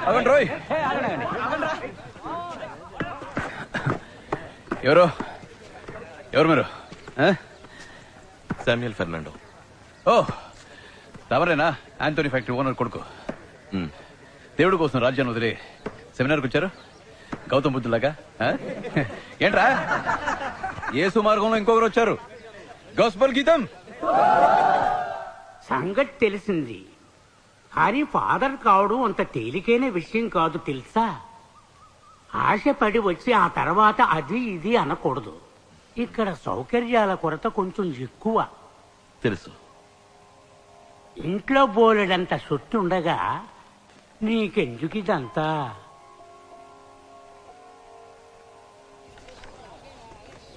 అవండి రోయ్. ఎవరు ఎవరు మీరు? Samuel Fernando. ఓ తమరేనా? ఆంటోనీ ఫ్యాక్టరీ ఓనర్ కొడుకు. దేవుడి కోసం రాజ్యాన్ని వదిలి సెమినార్కి వచ్చారు గౌతమ్ బుద్ధులాగా. ఏంట్రా యేసు మార్గంలో ఇంకొకరు వచ్చారు. గాస్పెల్ గీతం సంగతి తెలిసింది కానీ ఫాదర్ కావడం అంత తేలికైన విషయం కాదు తెలుసా. ఆశపడి వచ్చి ఆ తర్వాత అది ఇది అనకూడదు. ఇక్కడ సౌకర్యాల కొరత కొంచెం ఎక్కువ. తెలుసు. ఇంట్లో బోలెడంత సొత్తు ఉండగా నీకెందుకు ఇదంతా?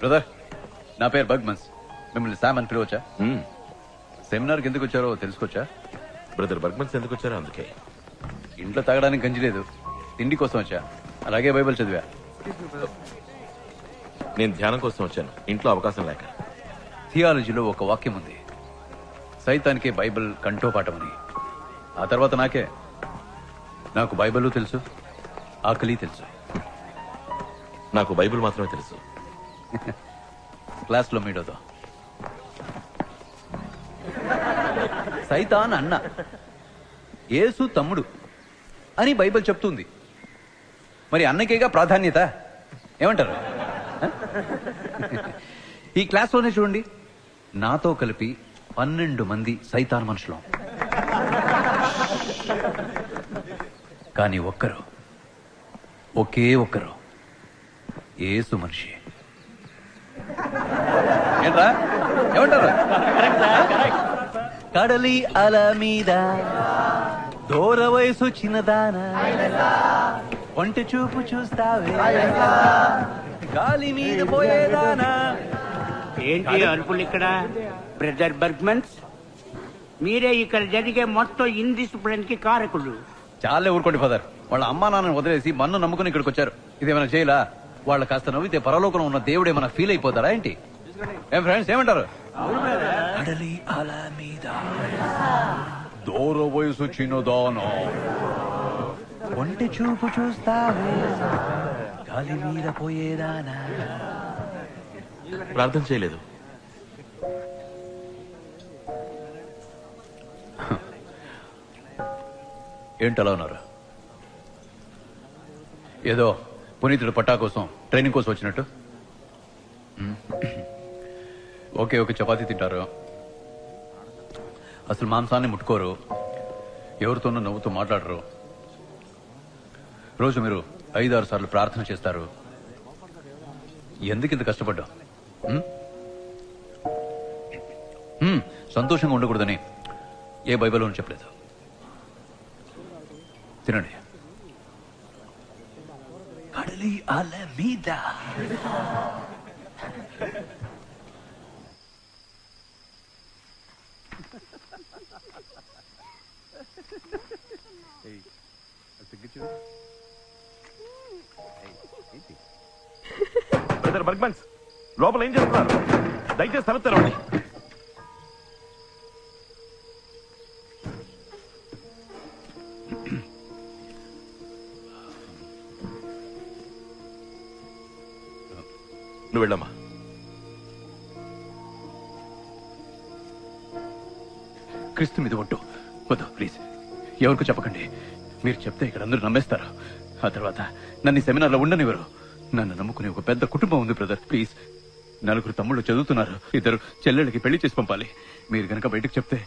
బ్రదర్ నా పేరు బగ్మన్స్. మిమ్మల్ని శామ్ అని పిలవచ్చా? సెమినార్కి ఎందుకు వచ్చారో తెలుసుకోవచ్చా? బ్రదర్ బర్గ్మన్స్ ఎందుకు వచ్చారో అందుకే. ఇంట్లో తాగడానికి గంజి లేదు, తిండి కోసం వచ్చా. అలాగే బైబిల్ చదివా. నేను ధ్యానం కోసం వచ్చాను, ఇంట్లో అవకాశం లేక. థియాలజీలో ఒక వాక్యం ఉంది, సైతానికే బైబిల్ కంఠోపాఠమని. ఆ తర్వాత నాకు బైబిల్ తెలుసు, ఆకలి తెలుసు. నాకు బైబిల్ మాత్రమే తెలుసు. క్లాస్లో మీడోతో సైతాన్ అన్న, యేసు తమ్ముడు అని బైబిల్ చెప్తుంది. మరి అన్నకేగా ప్రాధాన్యత. ఏమంటారు? ఈ క్లాస్లోనే చూడండి, నాతో కలిపి 12 మంది సైతాన్ మనుషులు, కానీ ఒకే ఒక్కరు యేసు మనిషి. ఏంట్రా ఏమంటారు? కడలి అల మీద దూర వయసు చిన్నదానా, ఒంటి చూపు చూస్తావే గాలి మీద పోయేదానా. ఏంటి అరుపులు ఇక్కడ? బ్రదర్ బర్గ్మన్స్, మీరే ఇక్కడ జరిగే మొత్తం ఇండిసిప్లిన్ కి కారకులు. చాలే ఊరుకోండి ఫాదర్. వాళ్ళ అమ్మా నాన్నని వదిలేసి మన్ను నమ్ముకుని ఇక్కడికి వచ్చారు. ఇదేమైనా చేయలా? వాళ్ళ కాస్త నవ్వితే పరలోకంలో ఉన్న దేవుడు ఏమైనా ఫీల్ అయిపోతారా ఏంటి? ఏం ఫ్రెండ్స్ ఏమంటారు? కడలి అల మీద దూర వయసు చిన్నదానా, ఒంటి చూపు చూస్తావే గాలి మీద పోయేదానా. ప్రార్థన చేయలేదు. ఏంటలా ఉన్నారు? ఏదో పునీతుడు పట్టా కోసం ట్రైనింగ్ కోసం వచ్చినట్టు. ఒక చపాతీ తింటారు, అసలు మాంసాన్ని ముట్టుకోరు, ఎవరితోనూ నవ్వుతూ మాట్లాడరు. రోజు మీరు 5-6 సార్లు ప్రార్థన చేస్తారు. ఎందుకు ఇంత కష్టపడ్డా? సంతోషంగా ఉండకూడదని ఏ బైబిల్లోనూ చెప్పలేదు. తినండి. కడలి అల మీద బ్రదర్ బర్గ్మన్స్, లోపల ఏం చేస్తున్నారు? దయచేసి తలుపు తెరవండి. నువ్వు వెళ్ళమ్మా. క్రీస్తు మీద ఒట్టు. వద్దు ప్లీజ్, ఎవరికి చెప్పకండి. మీరు చెప్తే ఇక్కడ అందరూ నమ్మేస్తారు. ఆ తర్వాత నన్ను సెమినార్లో ఉండనివ్వరు. నన్ను నమ్ముకునే ఒక పెద్ద కుటుంబం ఉంది బ్రదర్. ప్లీజ్, 4 తమ్ముళ్ళు చదువుతున్నారు, 2 చెల్లెళ్ళకి పెళ్లి చేసి పంపాలి. మీరు గనక బయటకు చెప్తే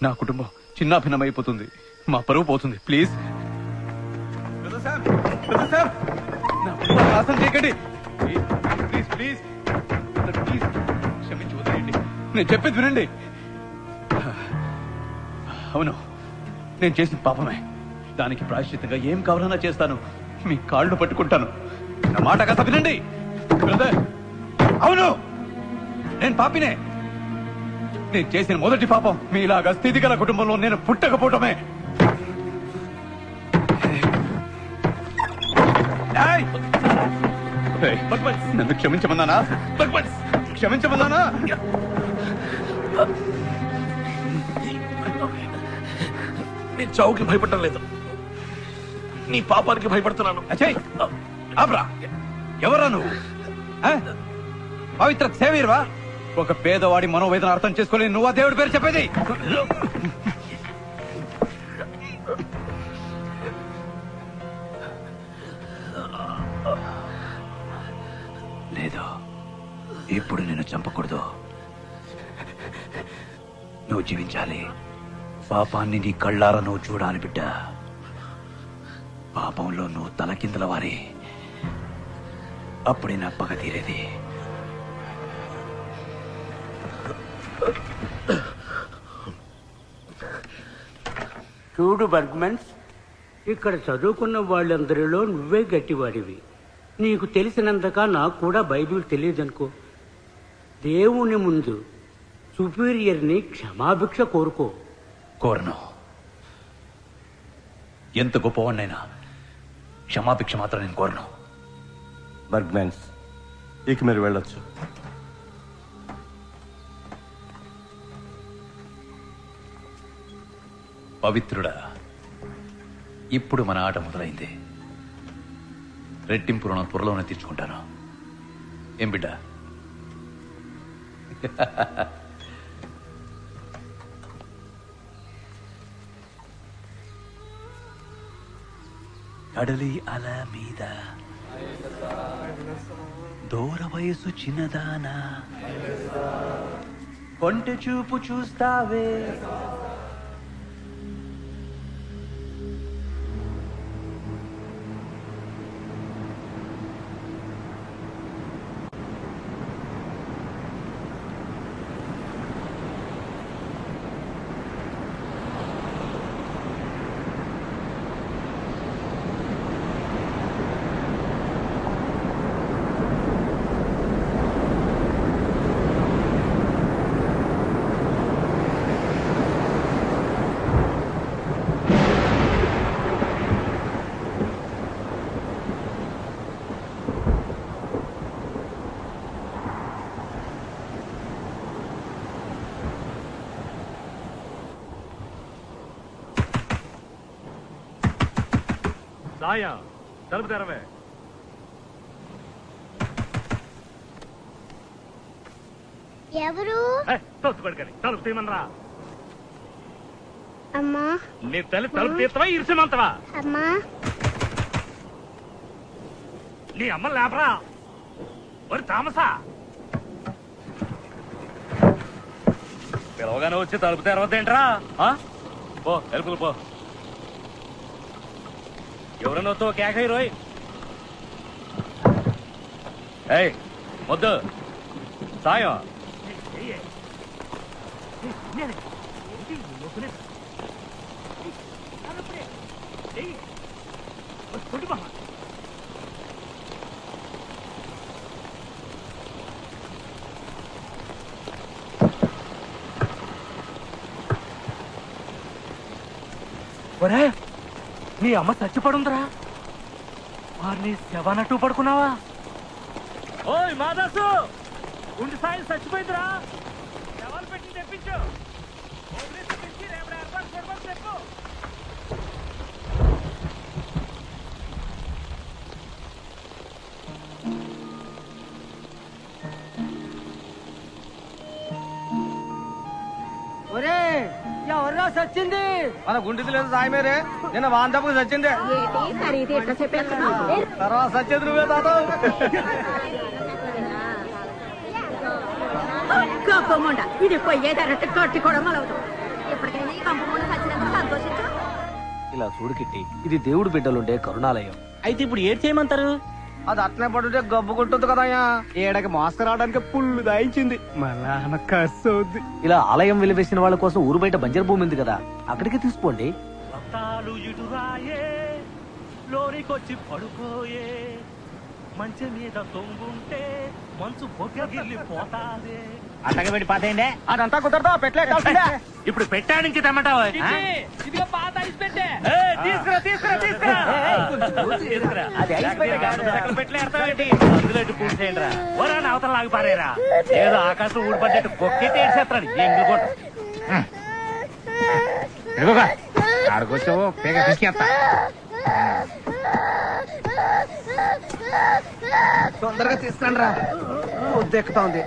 నా కుటుంబం చిన్నాభిన్నమైపోతుంది, మా పరువు పోతుంది. ప్లీజ్ చేయకండి. ప్లీజ్ ప్లీజ్ ప్లీజ్ క్షమించి వదిలేయండి. నేను చెప్పేది వినండి. అవును, నేను చేసిన పాపమే. దానికి ప్రాయశ్చిత్తంగా ఏం కావాలన్నా చేస్తాను. మీ కాళ్ళు పట్టుకుంటాను. నా మాట కాస్త వినండి బ్రదర్. అవును, నేను పాపినే. నేను చేసిన మొదటి పాపం మీలాగా స్థితిగల కుటుంబంలో నేను పుట్టకపోవటమే. నన్ను క్షమించమన్నానా? క్షమించమన్నానా? నేను చావుకి భయపడటం లేదు. నీ పాపానికి భయపడుతున్నాను. అచ్చయ్ ఆబ్రా, ఎవరా నువ్వు? ఆ? పవిత్ర సేవీర్వా? ఒక పేదవాడి మనోవేదన అర్థం చేసుకోలేని నువ్వు ఆ దేవుడి పేరు చెప్పేది? లేదు, ఇప్పుడు నేను చంపకూడదు. నువ్వు జీవించాలి. పాపాన్ని నీ కళ్ళారా నువ్వు చూడాలి బిడ్డ. పాపంలో నువ్వు తలకిందల వారి, అప్పుడే నా పగ తీరేది. చూడు బర్గ్మన్స్, ఇక్కడ చదువుకున్న వాళ్ళందరిలో నువ్వే గట్టివాడివి. నీకు తెలిసినంతగా నాకు కూడా బైబిల్ తెలియదనుకో. దేవుని ముందు సుపీరియర్ని క్షమాభిక్ష కోరుకో. కోరను. ఎంత గొప్పవాడినైనా క్షమాభిక్ష మాత్రం నేను కోరను. బర్గ్మెన్స్, ఇక మీరు వెళ్ళొచ్చు. పవిత్రుడా, ఇప్పుడు మన ఆట మొదలైంది. రెట్టింపు రుణం త్వరలోనే తీర్చుకుంటాను. ఏం బిడ్డ? కడలి అల మీద దూర వయసు చిన్నదానా, కొంటె చూపు చూస్తావే. సాయా, తలుపు తెరవే. ఎవరు? తోచుకోడుకని తలుపు తీయమనరా. అమ్మా. నీ తల్లి తలుపు తీస్తావా ఇరిసిమంతవా? అమ్మా. నీ అమ్మ లేపరా. ఒరి తామసా, పిలవగానే వచ్చి తలుపు తెరవద్దేంట్రా? పో తలుపులు పో. ఎవరనొత్తో కేక రోయ్. ఏయ్ వద్దు సాయం. ఒరే, నీ అమ్మ చచ్చిపడుందిరా. వారిని శవనట్టు పడుకున్నావా? ఓయ్ మాదాసు, ఉండి సాయం చచ్చిపోయిందిరా. శవాలు పెట్టి తెప్పించు. రేపు ఏర్పాటు చేయమని చెప్పు. ఒరే, ఎవర్రా సచ్చింది? మన గుండెది లేదు సాయమేరే. నిన్న వాంతపుకు సచ్చిందే. తర్వాత సచ్చేది నువ్వే తాత. ఇది పోయేదన్నట్టు కట్టి కూడా మొలవదు. ఎప్పటికైనా ఈ కంపముండ సచ్చినందుకు సంతోషించు. ఇలా చూడు కిట్టి, ఇది దేవుడు బిడ్డలుండే కరుణాలయం. అయితే ఇప్పుడు ఏం చేయమంటారు? అది అట్లే పడుంటే గబ్బు కొట్టుద్ది కదా. ఏడకి మాస్క్ రావడానికి పుల్లు దాయించింది. మళ్ళా ఖర్చు అవుద్ది. ఇలా ఆలయం వెలివేసిన వాళ్ళ కోసం ఊరు బయట బంజర్ భూమి ఉంది కదా, అక్కడికి తీసుకోండి. లోనికొచ్చి పడుకోయే, మంచి మీద తొంగుంటే మంచు పొగ్గగిల్లి పోతాదే. అట్టగా పెట్టి పాతేయండి. అదంతా కుదరదా? పెట్టలే ఇప్పుడు పెట్టా నుంచి తెమ్మంటావా? ఇదిగో పాత ఐస్ పెట్టే. తీసుకురా తీసుకురా తీసుకురా. అది ఐస్ పెట్టే కాదు. పెట్టలే అర్థమేంటి? అందులో ఇటు పూర్తి చేయండి రా. ఓరా అవతల లాగి పారేరా. ఏదో ఆకాశం ఊడిపడ్డట్టు పొక్కితే ఏడ్చేస్తాడు ఎంగులు కొట్టు. ఆడుకొచ్చావు పేగ తీసుకెళ్తా. తొందరగా తీసుకురండి రా, ఎక్కుతా ఉంది.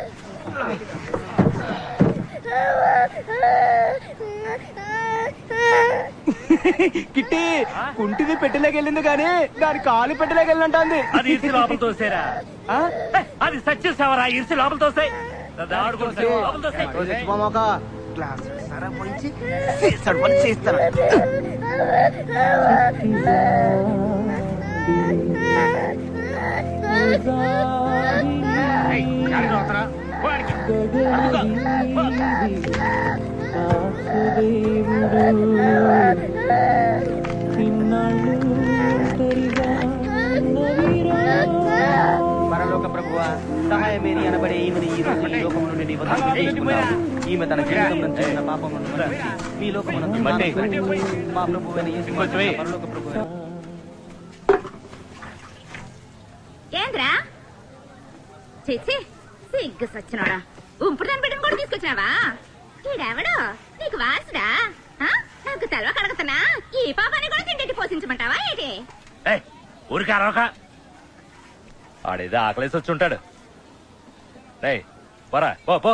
కిట్టి కుంటిది పెట్టలేకెళ్ళింది కానీ దాని కాలు పెట్టలేకెళ్ళినట్టుంది. అది ఇరిసి లోపల తోసేరా, అది సచ్చేసావరా, ఇరిసి లోపల తోసాయి. గ్లాస్ సరా పోయించి చేస్తాడు పని చేస్తాడు. పరలోక ప్రభువా, సహాయమేని అనబడే ఈమెను ఈ రోజు ఈ లోకము నుండి నీవు వదిలించుకున్నావు. ఈమె తన జీవితం నుంచి ఉన్న పాపములను మన్నించి మీ లోకమునందు మా ప్రభువైన యేసు పరలోక ప్రభువైన ఏంద్రా చేచి సిగ్గు సచ్చినోడా, ఉంపుడు దాన్ని పెట్టిన కూడా తీసుకొచ్చినావా? ఈడెవడు నీకు వాసుడా? నాకు తెలవ కడగతున్నా ఈ పాపాన్ని కూడా తిండి పోషించమంటావా ఏంటి? ఊరికి అరవక, ఆడేదో ఆకలేసి వచ్చి ఉంటాడు. పోరా పో.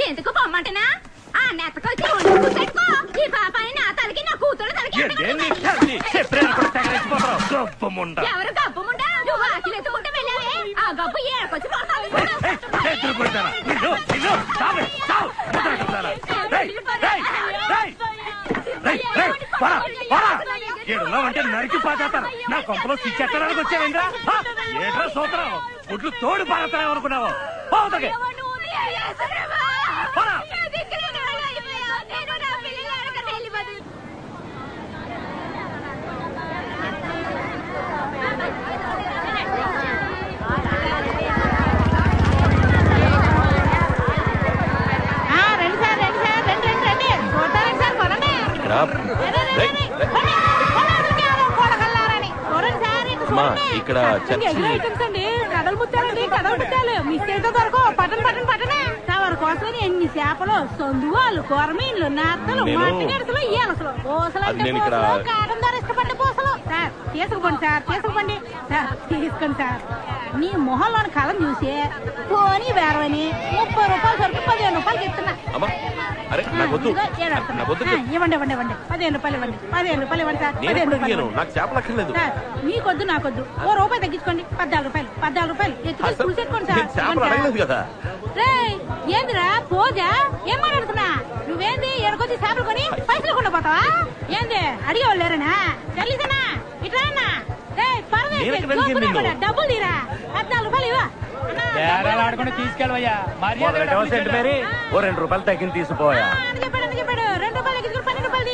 ఎందుకు పొమ్మంటనా? ఆ నెత్తకొచ్చి పెట్టుకో. ఈ పాపాన్ని నా తలకి నా కూతురు తలకి ఎవరు గబ్బు ముండా? నువ్వు ఆకిలి ఎత్తుకుంటే వెళ్ళావే, ఆ గబ్బు ఏడకొచ్చి అంటే నరికి పాచేస్తారు. నా కొంపలో సిచ్చెట్టడానికి వచ్చావేంద్రా? ఏట్రా సూత్రం, గుడ్లు తోడు పారేస్తావు అనుకున్నావు? ఇక్కడ కథలు ముత్తాలు మిస్ అయితే దొరకో పట్టణ తవరి కోసం ఎన్ని చేపలు, సొందువాళ్ళు, కొరమీన్లు, నత్తలు, మట్టి గడతలు, ఈలసలు, పూసలు, కాటం ధర ఇష్టపడ్డ పూసలు. సార్ తీసుకుపోండి సార్ తీసుకోండి సార్. మీ మొహంలోని కళం చూసి పోనీ వేరవని 30 రూపాయలు సరికి 15 రూపాయలకి ఇస్తున్నా. ఇవ్వండి 15 రూపాయలు ఇవ్వండి. 15 రూపాయలు ఇవ్వండి సార్. 15 రూపాయలు సార్. మీకొద్దు నాకొద్దు, ఓ రూపాయి తగ్గించుకోండి. 14 రూపాయలు ఎత్తుకొని చూసేసుకోండి సార్. ఏందిరా పోజా, ఏం మాట్లాడుతున్నా? నువ్వేంది ఎడకొచ్చి చేపలు కొని పైసలు కొండ పోతావా? ఏంది అడిగేవాళ్ళు లేరనా? తెలిసేనా ఇట్లా డబ్బులు తీరా. 14 రూపాయలు ఇవ్వ. తీసుకెళ్ళవయ్యా, ఓ 2 రూపాయలు తగ్గింది తీసిపోయా. చెప్పాడు 2 రూపాయలు తగ్గించుకుని 12 రూపాయలు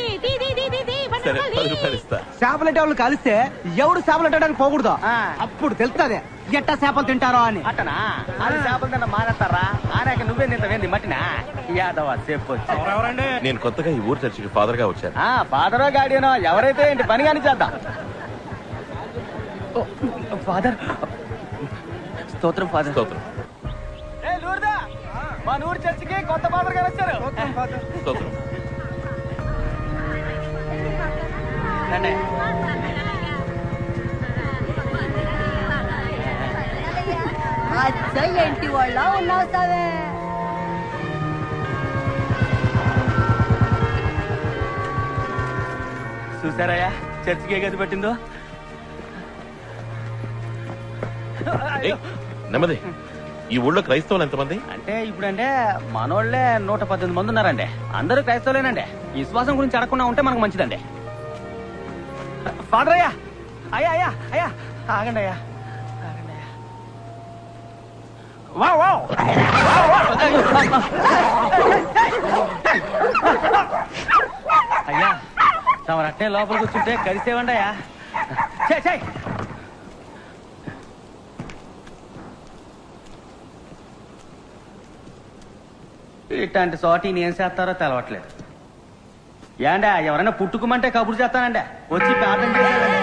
చేపలంటే వాళ్ళు కలిస్తే ఎవడు చేపలు అంటడానికి పోకూడదు. అప్పుడు తెలుస్తుంది ఎట్టా చేపలు తింటారో అని. అట్టనా? అది చేపలు తిన్న మానేస్తారా? ఆనాక నువ్వే నింతవేంది మట్టినా యాదవ చెప్పొచ్చు. నేను కొత్తగా ఈ ఊరు చర్చికి ఫాదర్ గా వచ్చాను. ఫాదరో గాడియనో ఎవరైతే ఏంటి పని కానీ చేద్దాం. ఫాదర్ స్తోత్రం. ఫాదర్ స్తోత్రం. మా నూరు చర్చికి కొత్త ఫాదర్ గారు వచ్చారు. స్తోత్రం. ఏంటి వాళ్ళ ఉన్నావు సావే? చూసారయ్యా చర్చికి ఏ గది పెట్టిందో. నెమ్మది. ఈ ఊళ్ళో క్రైస్తవులు ఎంతమంది? అంటే ఇప్పుడంటే మనోళ్లే 118 మంది ఉన్నారండి. అందరూ క్రైస్తవులేనండి. విశ్వాసం గురించి అడగకుండా ఉంటే మనకు మంచిదండి. ఫాదర్ అయ్యా, అయ్యా ఆగండి అయ్యా. అయ్యా తమ అట్టే లోపల కూర్చుంటే కలిసేవండి అయ్యా. ఇట్లాంటి చోటి ఏం చేస్తారో తెలవట్లేదు. ఏండా ఎవరైనా పుట్టుకుమంటే కబురు చేస్తానండి, వచ్చి ప్రార్థన చేయాలండి.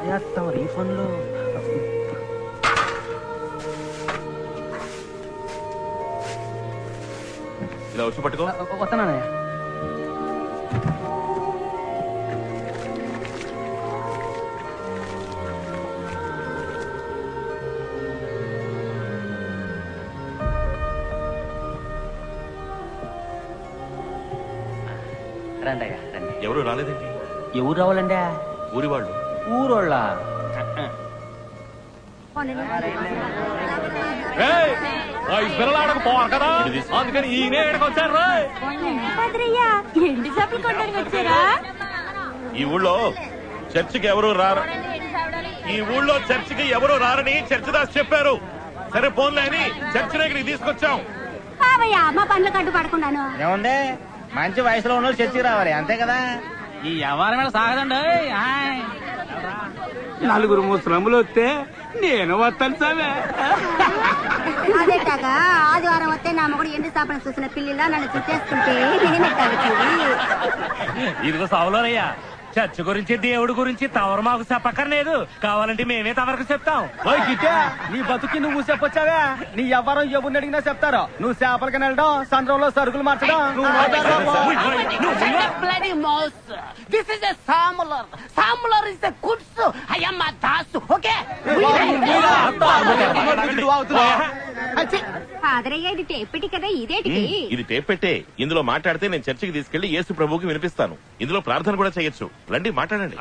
అయ్యా తమ రీఫండ్ లో వచ్చి పట్టుకో. వస్తున్నానయ్యా. రండి అయ్యా రండి. ఎవరు రాలేదేంటి? ఎవరు రావాలండి? ఊరి వాళ్ళు. ఊరోళ్ళ పిల్లలాడకపోవాలి కదా, అందుకని ఈయన వచ్చారు. ఎండి చేపలు కొనడానికి వచ్చారా? ఈ ఊళ్ళో చర్చికి ఎవరు రారు. ఈ ఊళ్ళో చర్చికి ఎవరు రారని చర్చిదాస్ చెప్పారు. సరే పోన్లే అని చర్చి దగ్గరికి తీసుకొచ్చాం. మా పనులు కట్టు పడకుండాను. ఏముంది, మంచి వయసులో ఉన్న చర్చికి రావాలి, అంతే కదా. ఈ వ్యవహారం మీద సాగదండి. నలుగురు ముసలములు వస్తే నేను వస్తాను సామే. అదేటాగా ఆదివారం వస్తే నా మొగుడు ఎండి చేపలు చూసిన పిల్లిలా నన్ను చుట్టేస్తుంటే ఇదిగో సావులోనయ్యా, చర్చ్ గురించి దేవుడి గురించి తవరు మాకు చెప్పక్కర్లేదు. కావాలంటే మేమే తవరకు చెప్తాం. నీ బతుకి నువ్వు చెప్పొచ్చావే. నీ ఎవరం ఎవరిని అడిగినా చెప్తారు. నువ్వు చేపలకి వెళ్ళడం, సంద్రంలో సరుకులు మార్చడం. This is a samular. Samular is a goods. I am a dasu. Okay? ఫాదరయ్య ఇది టేపెట్టి కదా, ఇదేటికి? ఇది టేప్ పెట్టే. ఇందులో మాట్లాడితే నేను చర్చికి తీసుకెళ్లి యేసు ప్రభువుకి వినిపిస్తాను. ఇందులో ప్రార్థన కూడా చేయొచ్చు. రండి మాట్లాడండి.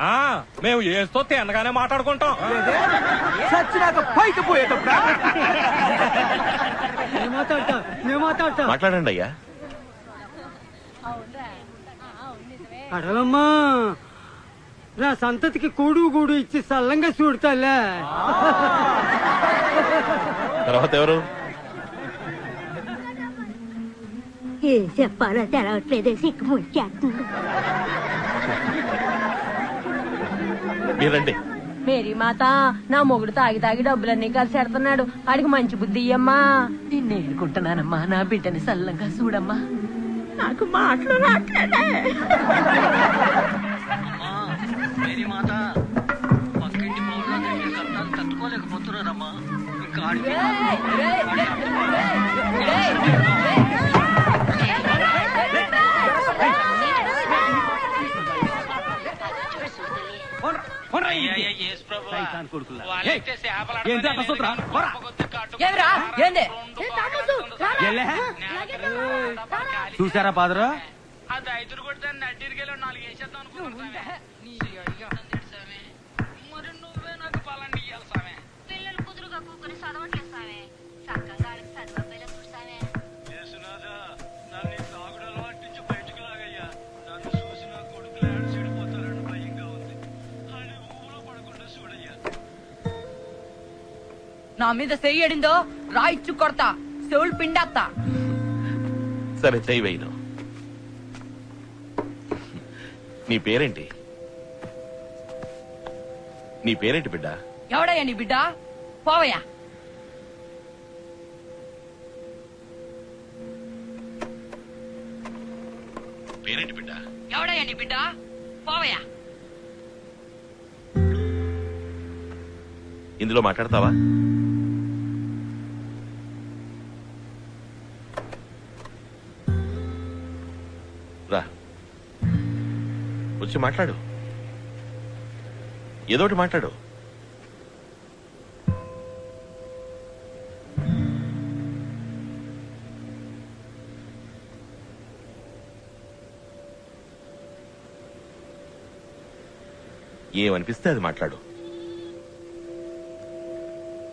మేము ఏస్తో తిన్నగానే మాట్లాడుకుంటాం. మాట్లాడండి అయ్యా. అడలమ్మా, నా సంతతికి కూడు గూడు ఇచ్చి సల్లంగా చూడతాలే. తర్వాత ఎవరు? ఏం చెప్పాలో తెలవట్లేదే, సిక్కు ముచ్చేస్తుంది. మీరండి. మేరీ మాత, నా మొగుడు తాగి తాగి డబ్బులన్నీ కలిసి ఎడుతున్నాడు. ఆడికి మంచి బుద్ధి ఇయ్యమ్మా. నిన్ను ఏడుకుంటున్నానమ్మా, నా బిడ్డని సల్లంగా చూడమ్మా. నాకు మాటలు రాట్లేదే. తట్టుకోలేకపోతున్నారమ్మా. చూసారా పాదరు? పిల్లలు కుదురుగా కూకుని చదవట్లేదు సామే. చక్కగా చదవపోయినా చూసామే. నా మీద చెయ్యడిందో రాయిచ్చు కొడతా, చెవులు పిండేస్తా. సరే చెయ్యి వేయను. నీ పేరేంటి? నీ పేరేంటి బిడ్డ? ఎవడయ్యా నీ బిడ్డ? పోవయ్యా. పేరేంటి బిడ్డ? ఎవడయ్యా నీ బిడ్డ? పోవయ్యా. ఇందులో మాట్లాడతావా? రా, వచ్చి మాట్లాడు. ఏదోటి మాట్లాడు. ఏమనిపిస్తే అది మాట్లాడు.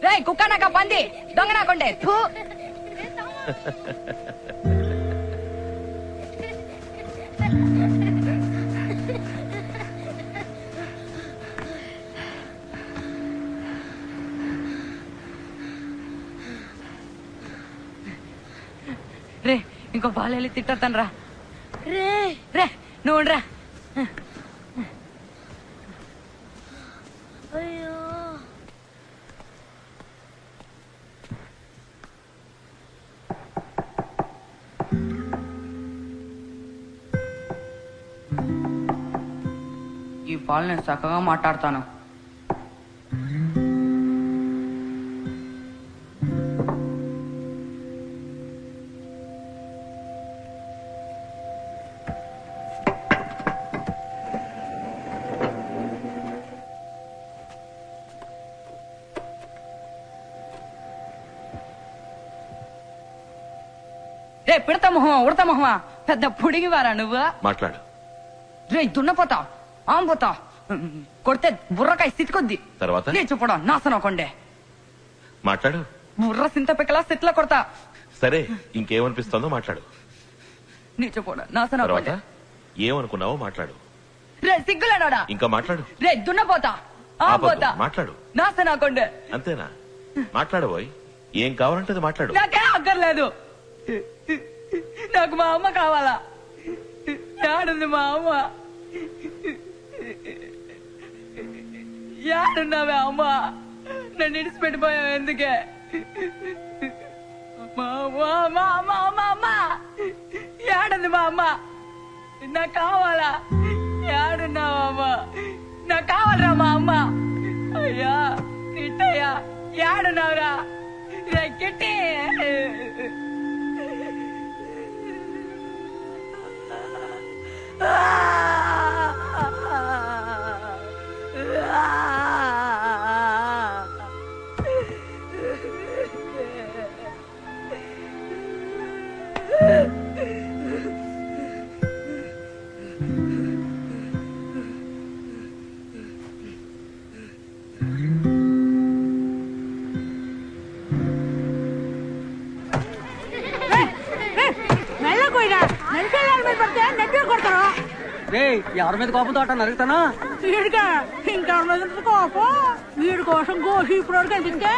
రే కుక్క నాక పంది, దొంగ నాకుండే. రే ఇంకో బాలెళ్ళి తిట్టొద్దాను రా. రే రే నువ్వు రా. ఈ పాలు నేను చక్కగా మాట్లాడతాను. రే పిడత మొహమా ఉడత మొహమా పెద్ద పుడిగివారా నువ్వు మాట్లాడు. రే దున్నపోతా ఆంపోతా కొడితే బుర్రకాయ సిట్టుకొద్ది తర్వాత నీ చూపడం నాశనం కొండే మాట్లాడు. బుర్ర సింత పిక్కలా సిట్ల కొడతా. సరే ఇంకేమనిపిస్తుందో మాట్లాడు. నీ చూపడం నాశనం తర్వాత కొండే. ఏమనుకున్నావో మాట్లాడు. రే సిగ్గులేనోడా ఇంకా మాట్లాడు. రే దున్నపోతా ఆంపోతా మాట్లాడు. నాశనం కొండే. అంతేనా? మాట్లాడబోయ్. ఏం కావాలంటే అది మాట్లాడు. నాకేం అక్కర్లేదు. నాకు మా అమ్మ కావాలా. యాడుంది మా అమ్మ? యాడున్నావే అమ్మ? నన్ను ఇడిచిపెట్టిపోయావు ఎందుకే? యాడుంది మా అమ్మ? నాకు కావాలా. యాడున్నావా అమ్మ? నాకు కావాలరా మా అమ్మ. అయ్యా కిట్టయ్యా యాడున్నావురా? కిట్టి ఎవరి మీద కోపంతో అట్ట నరుగుతానా? వీడిగా ఇంకెవరి మీద కోపం. వీడి కోసం గోషి ఇప్పుడు కనిపిస్తే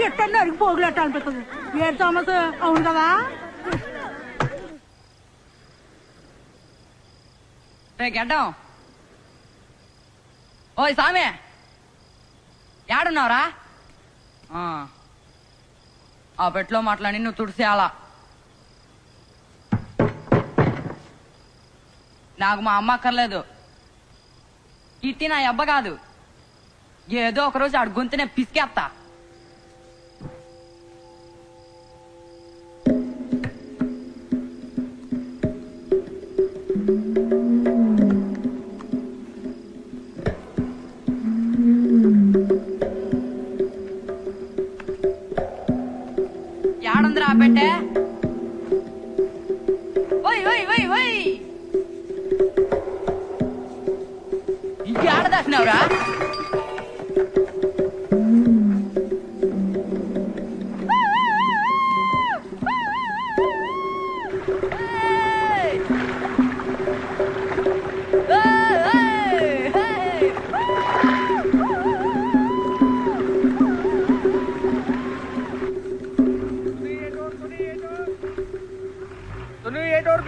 ఎట్ట నరికి పోగులెట్ట అనిపిస్తుంది. ఏడు సమస్య అవును కదా. రే గడ్డం ఓయ్ సామే యాడున్నావురా? ఆ పెట్లో మాట్లాడి నువ్వు తుడిసేయాలా. నాకు మా అమ్మ అక్కర్లేదు. ఇట్టి నా అబ్బ కాదు. ఏదో ఒకరోజు ఆడు గొంతునే పిసికేస్తా. యాడుందిరా పెట్టే? ఓయ్ ఓయ్ ఓయ్ ఓయ్ ఇంకేడ దాసినావురా?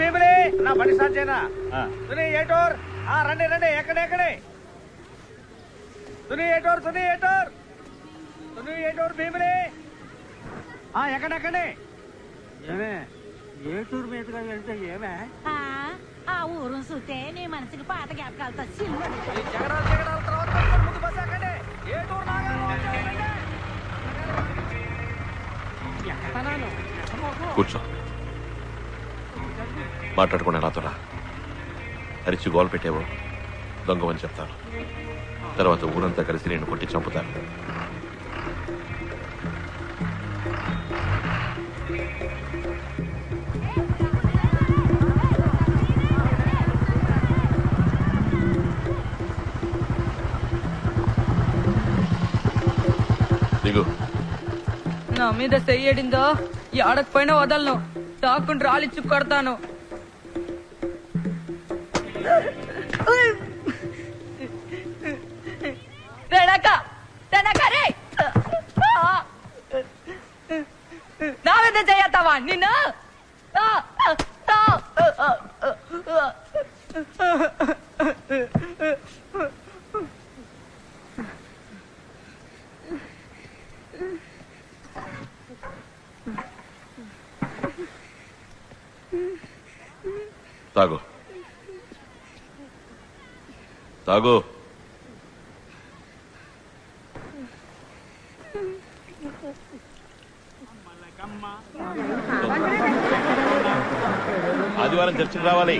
భీమిలే నా బండి స్టార్ట్ చేయనా? ఏటోర్ రండి రండి. ఎక్కడే సునీ ఏటోర్ భీమిలే ఎక్కడెక్కడే. ఏమే ఏటూరు మీదుగా వెళ్తే ఏమే ఆ ఊరు చూస్తే నీ మనసుకి పాత జ్ఞాపకాలతో జగడాల తర్వాత ముందు బస్ ఎక్కండి. ఏటూరు కూర్చో. మాట్లాడకుండా నాతో రా. అరిచి గోలు పెట్టేవో దొంగమని చెప్తాను. తర్వాత ఊరంతా కలిసి నేను కొట్టి చంపుతాను. దిగు. నా మీద చెయ్యడిందో ఆడకపోయినా వదలను. తాకుండా రాలిచ్చి కొడతాను. నా మీద చెయ్యతావా నిన్ను? తాగు తాగు. ఆదివారం చర్చికి రావాలి.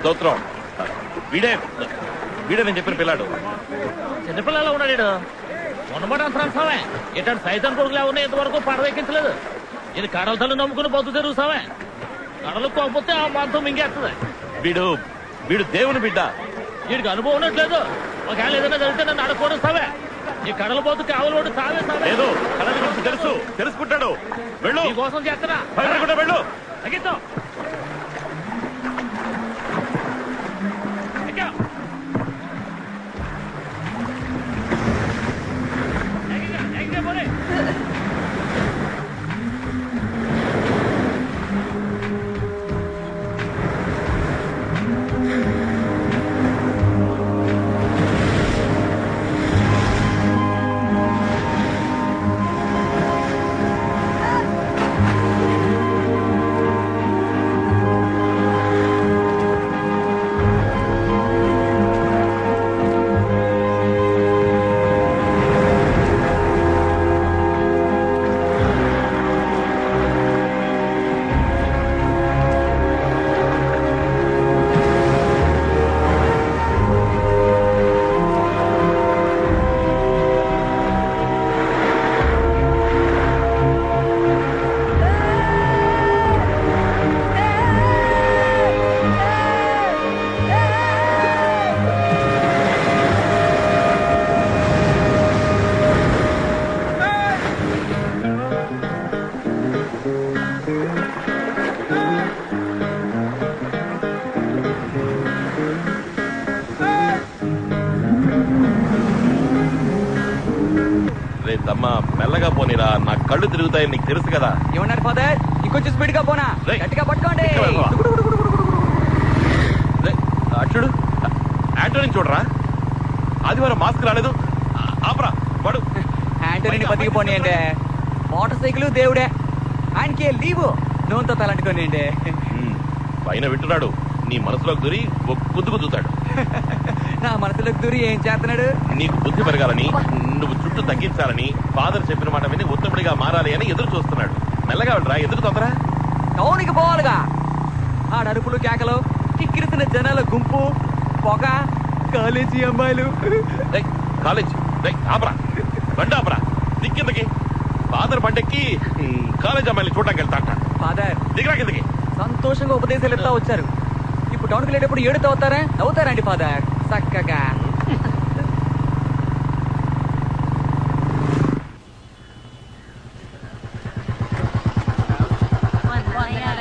స్తోత్రం. వీడే నేను చెప్పిన పిల్లాడు. చిన్నపిల్లలు ఉన్నాడు. ఉన్నమాట ఫ్రెండ్స్ ఇట్లాంటి సైతం కొడుకులు ఎవరిని ఇంతవరకు పడవెక్కించలేదు. ఇది కడల తల్లి నమ్ముకుని బతు తెరుగుతావే కడలు పోకపోతే ఆ మాంసం మింగేస్తుంది. వీడు దేవుని బిడ్డ. వీడికి అనుభవం ఉన్నట్లేదు. ఒకవేళ ఏదైనా జరిగితే నన్ను అడగకూడస్తావే. ఈ కడల పోతు కావలోడు సావే సావే. లేదు కడల గురించి తెలుసుకుంటాడు. వెళ్ళు. నీ కోసం చేస్తున్నా. భయపడకుండా వెళ్ళు. తగ్గిద్దాం. దమ్మా మెల్లగా పోనీరా, నా కళ్ళు తిరుగుతాయి, నీకు తెలుసు కదా. ఏమన్నారు ఫాదర్? ఇంకొంచెం స్పీడ్ గా పోనా? గట్టిగా పట్టుకోండి. చూడు యాంటోనీ చూడరా, ఆదివారం మాస్క్ రాలేదు. ఆపరా వాడు. యాంటోనీని బతికిపోనియండి. మోటార్ సైకిల్ దేవుడే, ఆయనకి లీవు నూనెతో తలంటుకోనియండి. పైన వింటున్నాడు, నీ మనసులోకి దూరి గుద్దు గుద్దుతాడు. నా మనసులోకి దూరి ఏం చేస్తున్నాడు? నీకు బుద్ధి పెరగాలని, నువ్వు చుట్టూ తగ్గించాలని, ఫాదర్ చెప్పిన మాట విని ఉత్తముడిగా మారాలి అని ఎదురు చూస్తున్నాడు. మెల్లగా వెళ్ళరా, ఎదురు తొందరా. టౌన్కి పోవాలిగా. ఆడరుపులు కేకలు, కిక్కిరిసిన జనాల గుంపు, పొగ, కాలేజీ అమ్మాయిలు. కాలేజ్ ఆపరా, బండి ఆపరా, దిక్కిందకి. ఫాదర్ బండెక్కి కాలేజ్ అమ్మాయిలు చూడడానికి వెళ్తాట. ఫాదర్ దిగరా కిందకి. సంతోషంగా ఉపదేశాలు ఇస్తా వచ్చారు. ఇప్పుడు టౌన్కి వెళ్ళేటప్పుడు ఏడుతో అవుతారా? నవ్వుతారండి ఫాదర్ చక్కగా.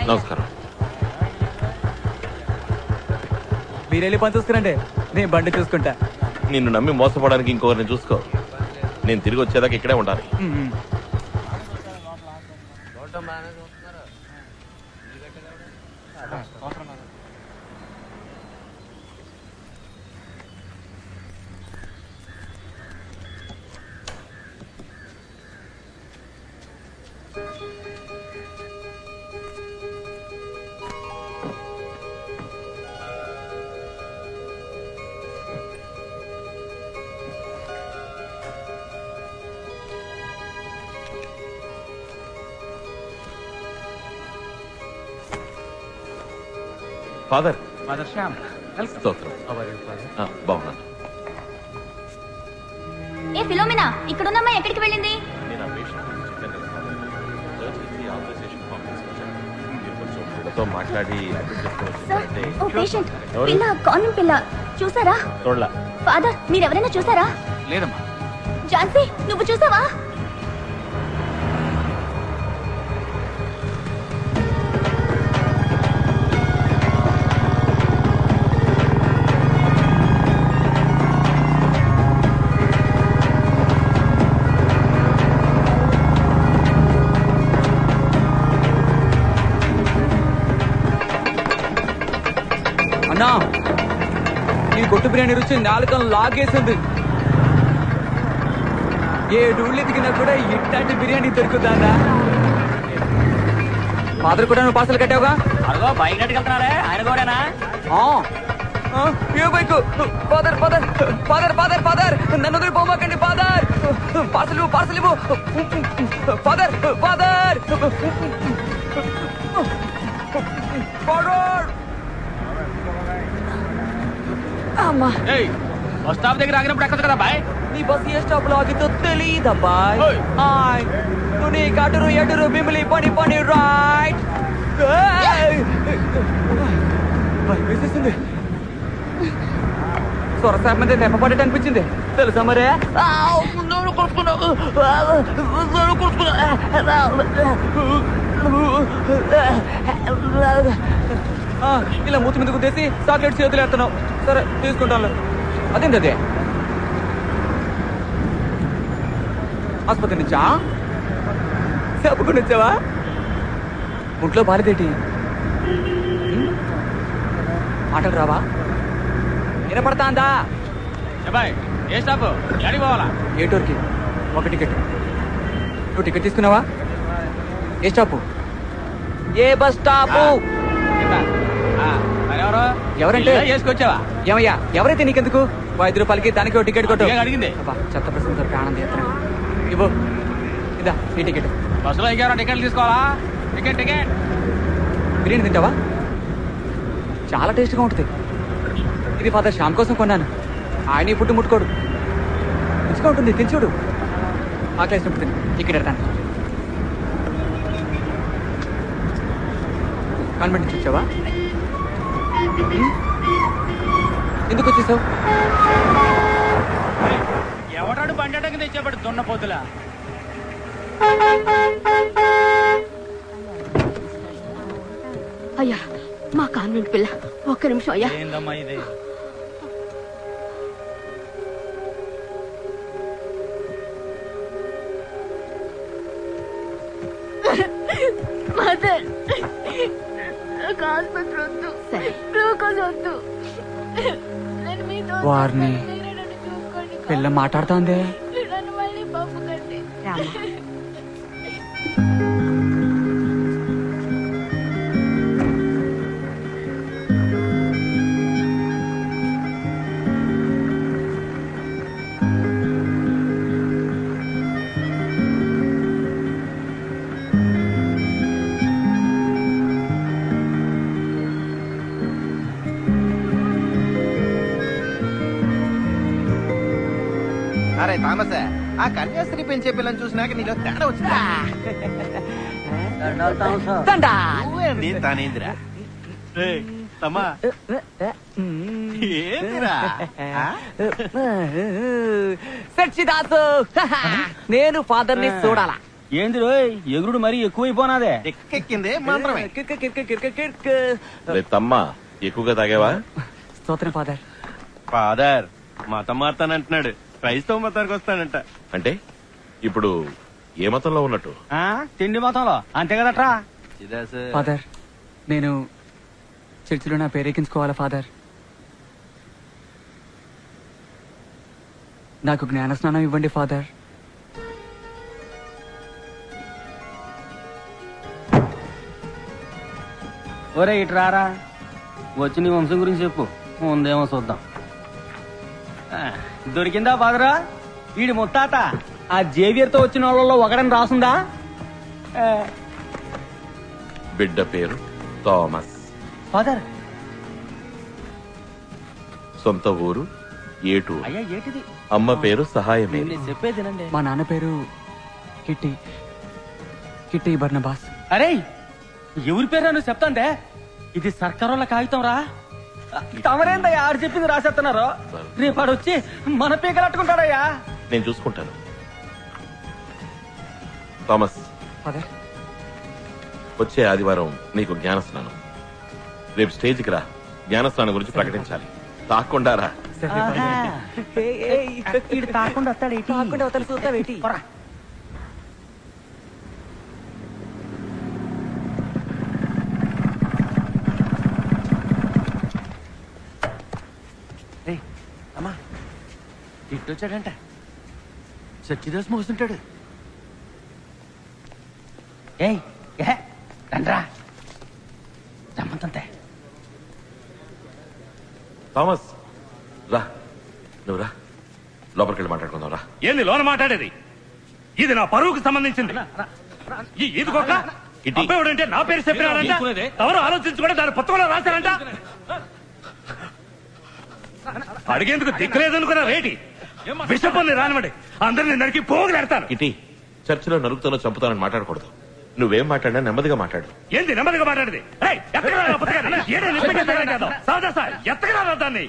నమస్కారం. మీరు వెళ్ళి పని చూస్తారండి, నేను బండి చూసుకుంటా. నిన్ను నమ్మి మోసపోవడానికి ఇంకొకరిని చూసుకో. నేను తిరిగి వచ్చేదాకా ఇక్కడే ఉండాలి. ఫాదర్ బాగున్నాను. ఏ ఫిలోమినా, ఇక్కడున్నమ్మా ఎక్కడికి వెళ్ళింది? నేను ఆ పేషెంట్ గురించి చెప్పాను కదా ఫాదర్. చర్చ్ నుంచి ఆథరైజేషన్ ఫామ్ తీసుకొచ్చాను. మీరు కొంచెం వీళ్ళతో మాట్లాడి అడ్మిట్ చేసుకోవచ్చు. ఓ పేషెంట్ పిల్ల, కాన్వెంట్ పిల్ల చూసారా? చూడలా. ఫాదర్ మీరెవరైనా చూసారా? లేదమ్మా. ఝాన్సీ నువ్వు చూసావా? అన్నా, నీ కొట్టు బిర్యానీ రుచి నాలుకను లాగేసింది. ఏ డూళ్ళు ఎదిగినా కూడా ఇట్లాంటి బిర్యానీ దొరుకుతుందా? ఫాదర్ కూడా నువ్వు పార్సల్ కట్టావుగా? అదిగో బైక్ నెట్టుకెళ్తున్నారే, ఆయన కూడానా? ఏ bike? Father father father father father నన్ను వదిలి పోమాకండి ఫాదర్. పార్సల్ ఇవ్వు, పార్సల్ ఇవ్వు ఫాదర్ ఫాదర్ ఫాదర్. అమ్మా, బస్ స్టాప్ దగ్గర ఆగినప్పుడు ఎక్కడ కదా బాయ్ నీ బస్ ఏ స్టాప్ లో ఆగితో తెలియదబ్బాయ్ హాయ్ తుని కటురు ఎటురు బిమిలి పని పని రైట్ వేసేసింది స్వరసార్ మీద నెప్పబడేట అనిపించింది తెలుసా మరే ఇలా మూతి మీద గుద్దేసి చాక్లెట్ చేతులు ఎత్తున్నావు సరే తీసుకుంటాను అదేంటి అదే ఆసుపత్రి నుంచా చెప్పుకుని వచ్చావా ఒంట్లో బాలేదేటి మాటలు రావా వినపడతాందా బాయ్ ఏ స్టాప్ ఎక్కడికి పోవాలా ఏ టూర్కి ఒక టికెట్ నువ్వు టికెట్ తీసుకున్నావా ఏ స్టాపు ఏ బస్ స్టాపు ఎవరు ఎవరంటే వేసుకొచ్చావా ఏమయ్యా ఎవరైతే నీకెందుకు 5 రూపాయలకి దానికి ఒక టికెట్ కొట్టు అడిగింది అబ్బా, చెత్త ప్రశ్న దొరికి ఆనందం చేస్తాను ఇవ్వు ఇదా ఈ టికెట్ బస్సులో ఇంకెవరో టికెట్లు తీసుకోవాలా టికెట్ టికెట్ బిర్యానీ తింటావా చాలా టేస్ట్గా ఉంటుంది ఇది ఫాదర్ శ్యామ్ కోసం కొన్నాను ఆయన ఈ పుట్టు ముట్టుకోడు మంచిగా ఉంటుంది తినచూడు ఆకలేసినప్పుడు తిని టికెట్ ఎడతాను కాన్వెంట్ నుంచి వచ్చావా ఎందుకు వచ్చేసావు ఎవడాడు బండి తెచ్చేపడు దున్న పోతులా అయ్యా మా కాన్వెంట్ పిల్ల ఒక్క నిమిషం అయ్యా ఏందమ్మా ఇది మదర్ నాకు ఆసుపత్రి వద్దు గ్లూకోజ్ వద్దు నేను మీతో వారిని చూసుకోండి పిల్ల మాట్లాడుతోంది నన్ను మళ్ళీ పంపకండి అరే తామస ఆ కన్యాస్త్రీ పెంచే పిల్లని చూసినాక నీలో తేడా వచ్చిందా నువ్వేంది తానేందిరా తమ్మా ఏందిరా సచ్చిదాసు నేను ఫాదర్ ని చూడాలా ఏంది రోయ్ ఎగురుడు మరీ ఎక్కువైపోనాదే ఎక్కెక్కిందే మంత్రమే తమ్మా ఎక్కువగా తాగావా స్తోత్రం ఫాదర్ ఫాదర్ మతం మారుతానంటున్నాడు క్రైస్తవ మతానికి వస్తాడంట అంటే ఇప్పుడు ఏ మతంలో ఉన్నట్టు తిండి మొత్తంలో అంతే కదట్రా ఫాదర్ నేను చర్చిలో నా పేరెక్కించుకోవాలా ఫాదర్ నాకు జ్ఞానస్నానం ఇవ్వండి ఫాదర్ ఒరే ఇటు రారా వచ్చి నీ వంశం గురించి చెప్పు ముందేమో చూద్దాం దొరికిందా ఫాదరా వీడి ముత్తాత ఆ జేవియర్ తో వచ్చిన వాళ్ళలో ఒకడని రాసుందా బిడ్డ పేరు థామస్ ఫాదర్ సొంత ఊరు ఏటూరు అయ్యా ఏంటిది అమ్మ పేరు సహాయమే చెప్పేదినండి మా నాన్న పేరు కిట్టి కిట్టి బర్నబాస్ అరే ఎవరి పేరు నువ్వు చెప్తాందే ఇది సర్కారోళ్ళ కాగితం రా తమరేందయ్యా ఆడు చెప్పింది రాసేస్తున్నారు రేపు ఆడు వచ్చి మన పీకలట్టుకుంటాడయ్యా నేను చూసుకుంటాను థామస్ ఫాదర్ వచ్చే ఆదివారం నీకు జ్ఞానస్నానం రేపు స్టేజ్కి రా జ్ఞానస్నానం గురించి ప్రకటించాలి తాకుండా రా తాకుండా వస్తాడేటి కాకుండా అవతల చూస్తావేటి ఇట్టొచ్చాడంట సచ్చిదాస్ మోస్తుంటాడు ఏయ్ ఏ రండ్రా రమ్మంతంతే థామస్ రా నువ్వు రా లోపలికి వెళ్ళి మాట్లాడుకుందాం రా ఏంది లోన మాట్లాడేది ఇది నా పరువుకు సంబంధించింది ఇదిగోక అబ్బాయిడంటే నా పేరు చెప్పినాడంట ఎవరు ఆలోచించుకుంటే దాని పుస్తకంలో రాశారంట అడిగేందుకు దిక్కులేదనుకున్నా రేటి విషపల్ని రానివ్వండి, అందరిని నరికి పోగులేడతాను. ఇటీ చర్చిలో నరుకుతానో చంపుతానని మాట్లాడకూడదు. నువ్వేం మాట్లాడినా నెమ్మదిగా మాట్లాడు. ఏంది నెమ్మదిగా మాట్లాడేది?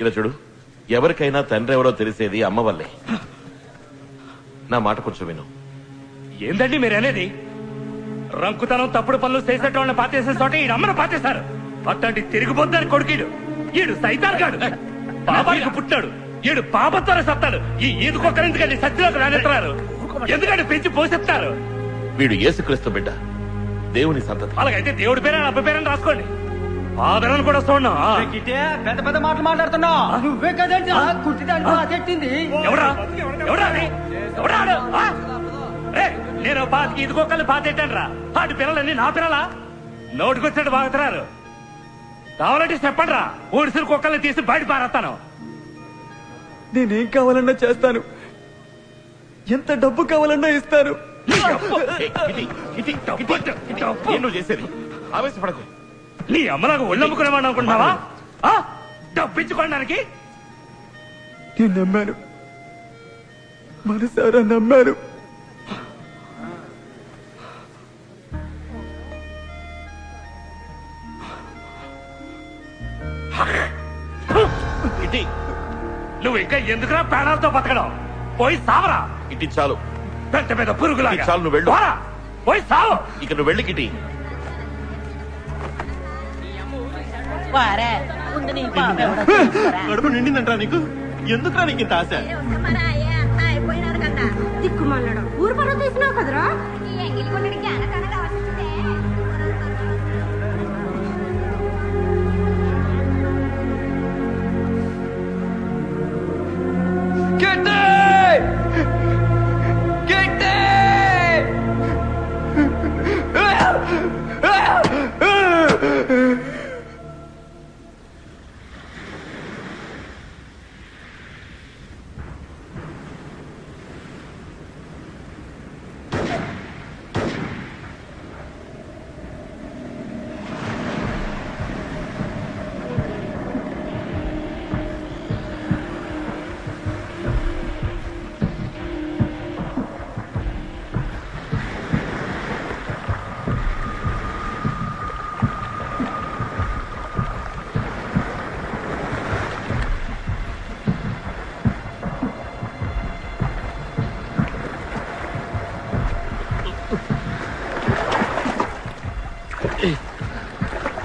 ఇలా చూడు, ఎవరికైనా తండ్రి ఎవరో తెలిసేది అమ్మ వల్లే. నా మాట కొంచెం విను. ఏందండి మీరు అనేది? రంకుతనం తప్పుడు పనులు చేసేటోళ్ళని పాతేసే చోట ఈ అమ్మను పాతేశారు. అట్లాంటి తిరిగిపోద్దని కొడుకీడు, ఈడు సైతాన్ గాడు, పాపానికి పుట్టాడు, ఈడు పాపత్వాలు సత్తాడు. ఈ ఈదుకొక్కరిందుకండి సత్యలోకి రానెత్తారు. ఎందుకంటే పెంచి పోషిస్తారు. వీడు యేసుక్రీస్తు బిడ్డ, దేవుని సంతతి. అలాగైతే దేవుడి పేరు అబ్బ పేరని రాసుకోండి. ఆదరణ కూడా చూడండి. పెద్ద పెద్ద మాటలు మాట్లాడుతున్నావు. నువ్వే కదండి కుట్టింది. ఎవడా ఎవడా ఎవడా? నేను పాతికి ఇదికొక్కల్ని పాతెట్టాను రా. వాటి పిల్లలన్నీ నా పిల్లలా? నోటికొచ్చాడు బాగుతున్నారు. కావాలంటే చెప్పండి రా, ఊడిసిన కుక్కల్ని తీసి బయట పారేస్తాను. నేనేం కావాలన్నా చేస్తాను, ఎంత డబ్బు కావాలన్నా ఇస్తాను. నువ్వు చేసేది ఆవేశపడకు. నీ అమ్మలాగా ఒళ్ళమ్ముకునేవాడు అనుకుంటున్నావా? డబ్బిచ్చుకోవడానికి నేను నమ్మాను, మనసారా నమ్మాను. ఇటీ నువ్వు ఇంకా ఎందుకురా ప్రాణాలతో బతకడం? పోయి సావరా. ఇటీ చాలు, పెద్ద పెద్ద పురుగులాగా. చాలు, నువ్వు వెళ్ళు. పోయి సావు. ఇక నువ్వు వెళ్ళి కిటీ. కడుపు నిండిందంటా నీకు? ఎందుకురా నీకు ఇంత ఆశ? దిక్కుమాలడం ఊరు పనులు తీసినావు కదరా.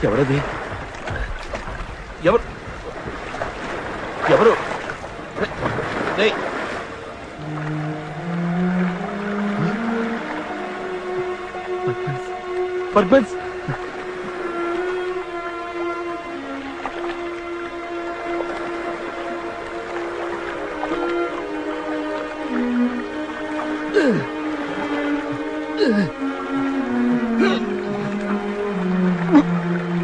ఎవరది? ఎవరు ఎవరు? పర్పన్స్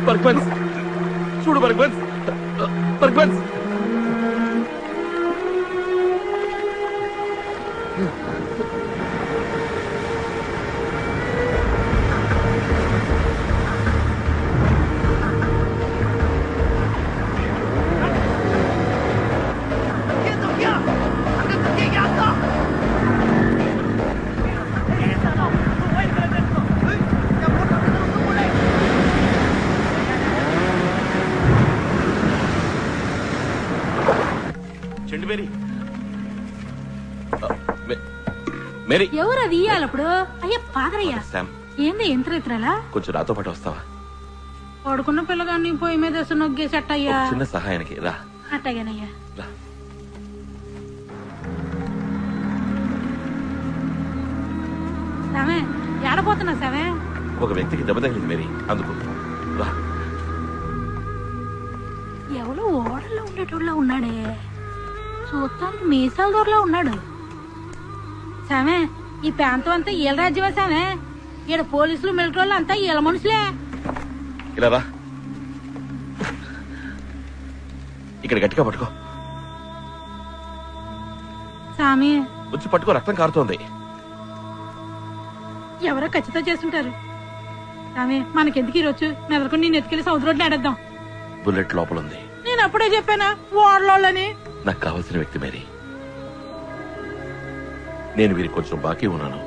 బర్గ్మన్స్, చూడు బర్గ్మన్స్, బర్గ్మన్స్. మేరీ, ఎవరు అది ఇయ్యాలప్పుడు? అయ్యా పాదరయ్యా, ఏంది ఎంత రైతురాలా? కొంచెం నాతో పాటు వస్తావా? పడుకున్న పిల్లగాన్ని పొయ్యి మీద వేసి నొగ్గేసట్టయ్యా. చిన్న సహాయానికి రా. అట్టగానయ్యా. సమే ఏడపోతున్నా సమే? ఒక వ్యక్తికి దెబ్బ తగిలింది మేరీ, అందుకు రా. ఎవరో ఓడల్లో ఉండేటోళ్ళ ఉన్నాడే, చూస్తానికి మీసాల దూరలో ఉన్నాడు. సామే ఈ ప్రాంతం అంతా ఈల రాజ్యమా సామే? ఈడ పోలీసులు మిలిటరీ వాళ్ళు అంతా ఈల మనుషులే. ఇలా రా, ఇక్కడ గట్టిగా పట్టుకో. సామి వచ్చి పట్టుకో, రక్తం కారుతోంది. ఎవరో ఖచ్చితంగా చేస్తుంటారు. సామి మనకెందుకు ఈరోజు మెదడుకుని నేను ఎత్తుకెళ్లి సౌద్ రోడ్లు ఆడేద్దాం. బుల్లెట్ లోపల ఉంది. నేను అప్పుడే చెప్పానా ఓర్లోళ్ళని. నాకు కావాల్సిన వ్యక్తి మేరీ. నేను వీరికి కొంచెం బాకీ ఉన్నాను.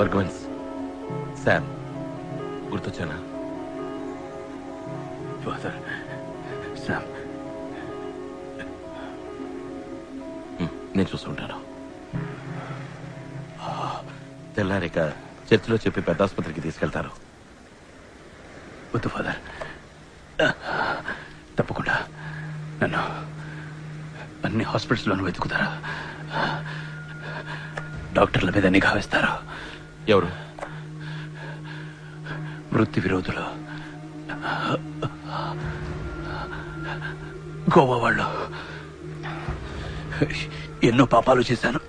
బర్గవన్స్, శామ్ గుర్తొచ్చానా? ఫాదర్, శామ్, నేను చూసుకుంటాను. తెల్లారిక చర్చిలో చెప్పి పెద్ద ఆసుపత్రికి తీసుకెళ్తారు. వద్దు ఫాదర్, తప్పకుండా నన్ను అన్ని హాస్పిటల్స్లోనూ వెతుకుతారా? డాక్టర్ల మీద నిఘా వేస్తారు. ఎవరు? వృత్తి విరోధులు, గోవా వాళ్ళు. ఎన్నో పాపాలు చేశాను.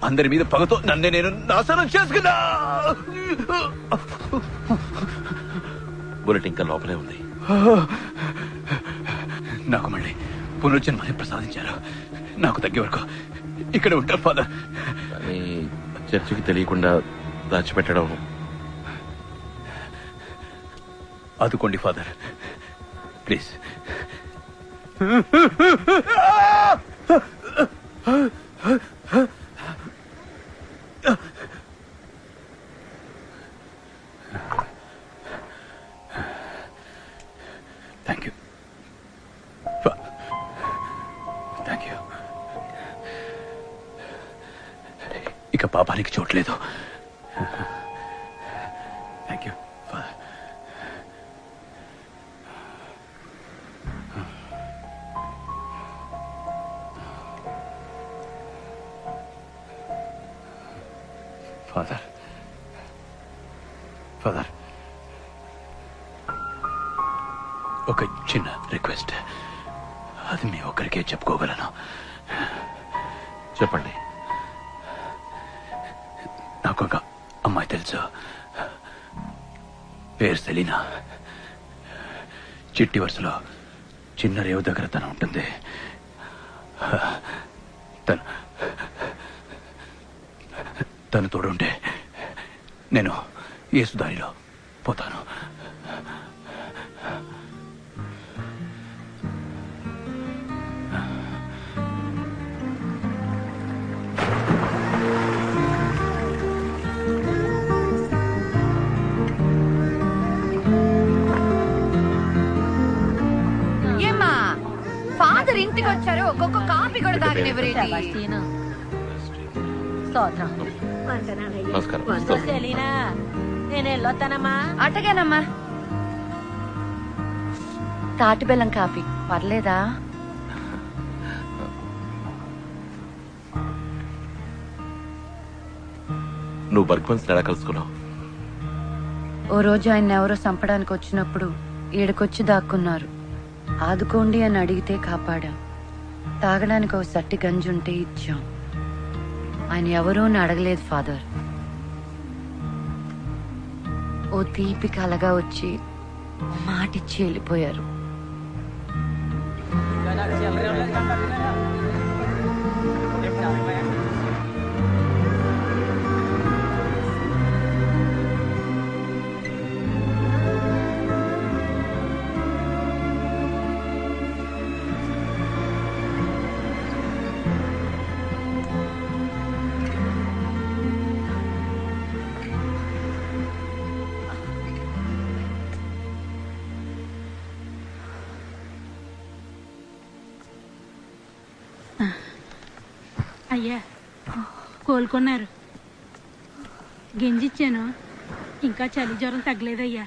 అందరి మీద పగతో నన్నే నేను నాశనం చేసుకున్నా. బుల్లెట్ ఇంకా లోపలే ఉంది. నాకు మళ్ళీ పునర్జన్మని ప్రసాదించారు. నాకు తగ్గే వరకు ఇక్కడ ఉంటాను ఫాదర్. కానీ చర్చికి తెలియకుండా దాచిపెట్టడం. ఆదుకోండి father, please. Thank you, thank you. ఇక పాపానికి చోట్లేదు. Thank you father. Father, father, ఒక చిన్న రిక్వెస్ట్. అది మీ ఒక్కరికే చెప్పుకోగలను. చెప్పండి. నాకు ఒక అమ్మాయి తెలుసు, పేరు సెలీనా. చిట్టి వరుసలో చిన్న రేవు దగ్గర తను ఉంటుంది. తను తోడుంటే నేను యేసుదారిలో పోతాను. ఏమ్మా ఫాదర్ ఇంటికి వచ్చారు, ఒక్కొక్క కాపీ కూడా తాగనివ్వరేంటి? నమస్కారం. అట్టగేనమ్మా. తాటి బెల్లం కాఫీ పర్లేదా? నువ్వు బర్గ్మన్స్ ఎలా కలుసుకున్నావు? ఓ రోజు ఆయన ఎవరో చంపడానికి వచ్చినప్పుడు ఈడకొచ్చి దాక్కున్నారు. ఆదుకోండి అని అడిగితే కాపాడా. తాగడానికి ఒక సట్టి గంజుంటే ఇచ్చాం. ఆయన ఎవరో అని అడగలేదు ఫాదర్. ఓ తీపి కలగా వచ్చి మాటిచ్చి వెళ్ళిపోయారు. అయ్యా కోలుకున్నారు. గింజిచ్చాను, ఇంకా చలి జ్వరం తగ్గలేదయ్యా.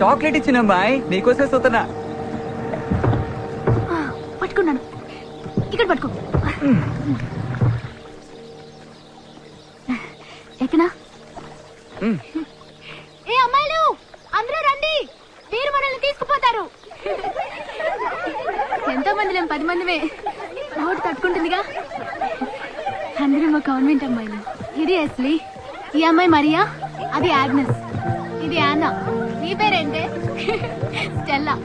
చాక్లెట్ ఇచ్చిన అమ్మాయి నీకోసమే చూస్తున్నా. పట్టుకున్నాను, ఇక్కడ పట్టుకో. ఎక్కనా? ఏ అమ్మాయిలు అందరూ రండి, మీరు మనల్ని తీసుకుపోతారు. ఎంతో మంది లేం, 10 మందిమే. ఓటు తట్టుకుంటుందిగా. అందరూ మా కాన్వెంట్ అమ్మాయిలు. ఇది ఎస్లీ, ఈ అమ్మాయి మరియా, అది ఆగ్నెస్, ఇది యానా. నీ పేరేంటే? స్టెల్లా.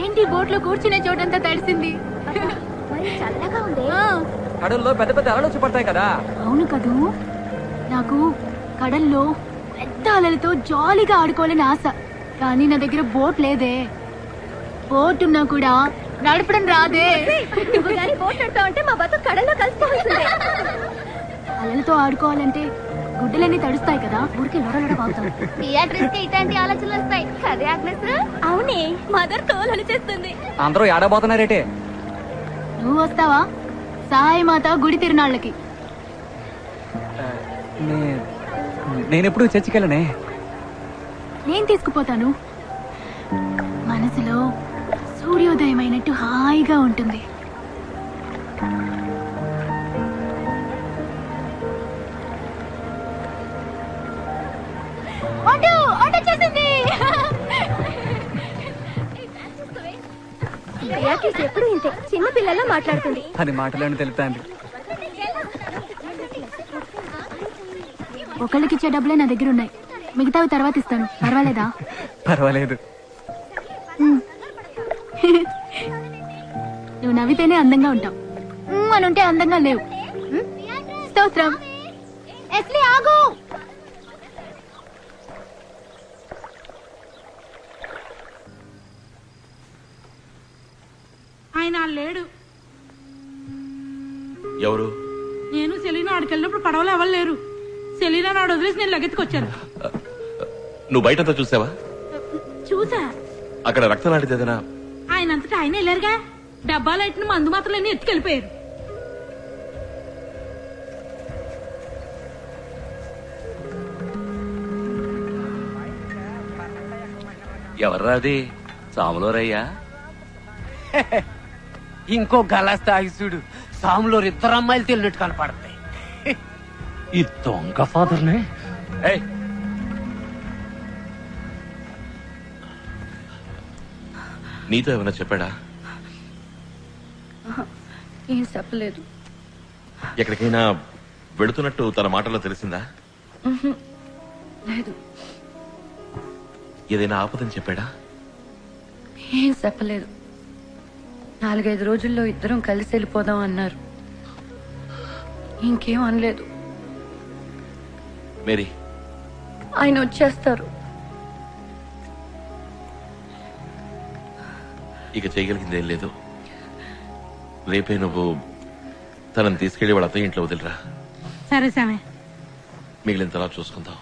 ఏంటి బోట్ లో కూర్చునే చోటంతా తడిసింది. చల్లగా ఉంది. కడల్లో పెద్ద పెద్ద అలలు వచ్చి పడతాయి కదా. అవును కదూ, నాకు కడల్లో పెద్ద అలలతో జాలీగా ఆడుకోవాలని ఆశ. కానీ నా దగ్గర బోట్ లేదే. బోట్ ఉన్నా కూడా నడపడం రాదే. బోట్ నడుతా అంటే మా బతుకు కడల్లో కలిసిపోతుంది. అలలతో ఆడుకోవాలంటే గుడ్డలన్నీ తడుస్తాయి కదా, ఊరికి లొడలొడ బాగుతాం. ఇట్లాంటి ఆలోచనలు వస్తాయి కదే ఆగ్నెస్. అవునే, మదర్ తోలు చేస్తుంది. అందరూ ఏడబోతున్నారేటే. నువ్వు వస్తావా సాయి మాత గుడి తిరునాళ్ళకి? నేనెప్పుడు చర్చికి వెళ్ళనే. నేను తీసుకుపోతాను. మనసులో సూర్యోదయం అయినట్టు హాయిగా ఉంటుంది. ఎప్పుడు ఇంతే చిన్న పిల్లల్లో మాట్లాడుతుంది. అని మాటలను తెలుపుతాంది. ఒకళ్ళకిచ్చే డబ్బులే నా దగ్గర ఉన్నాయి, మిగతావి తర్వాత ఇస్తాను. పర్వాలేదా? పర్వాలేదు. నువ్వు నవ్వితేనే అందంగా ఉంటావు, అని ఉంటే అందంగా లేవు. స్తోత్రం. ఎస్లీ ఆగు. ఆయన లేడు. ఎవరు? నేను సెలీనా ఆడికి వెళ్ళినప్పుడు పడవలో ఎవరు లేరు. సెలీనా నాడు వదిలేసి నేను లగెత్తుకొచ్చాను. నువ్వు బయటంతా చూసావా? చూసా. అక్కడ రక్తం లాంటిది ఏదైనా? ఆయన అంతటా ఆయన వెళ్ళారుగా. డబ్బాలు అయిన మందు మాత్రలన్నీ ఎత్తుకెళ్ళిపోయారు. ఎవర్రా అది? సాములోరయ్యా? ఇంకో గలాస్ తాగి చూడు, సాములో 2 అమ్మాయిలు తెలినట్టు కనపడతాయి. ఈ దొంగ ఫాదర్నే. నీతో ఏమైనా చెప్పాడా? ఏం చెప్పలేదు. ఎక్కడికైనా వెళుతున్నట్టు తన మాటల్లో తెలిసిందా? లేదు. ఏదైనా ఆపదని చెప్పాడా? ఏం చెప్పలేదు. 4-5 రోజుల్లో ఇద్దరం కలిసి వెళ్ళిపోదాం అన్నారు. ఇంకేం అనలేదు. మేరీ, ఆయన వచ్చేస్తారు. ఇక చేయగలిగిందేం లేదు. రేపే నువ్వు తనని తీసుకెళ్లి వాళ్ళ అత్తయ్య ఇంట్లో వదిలిరా. సరే సామే, మిగిలిన తర్వాత చూసుకుందాం.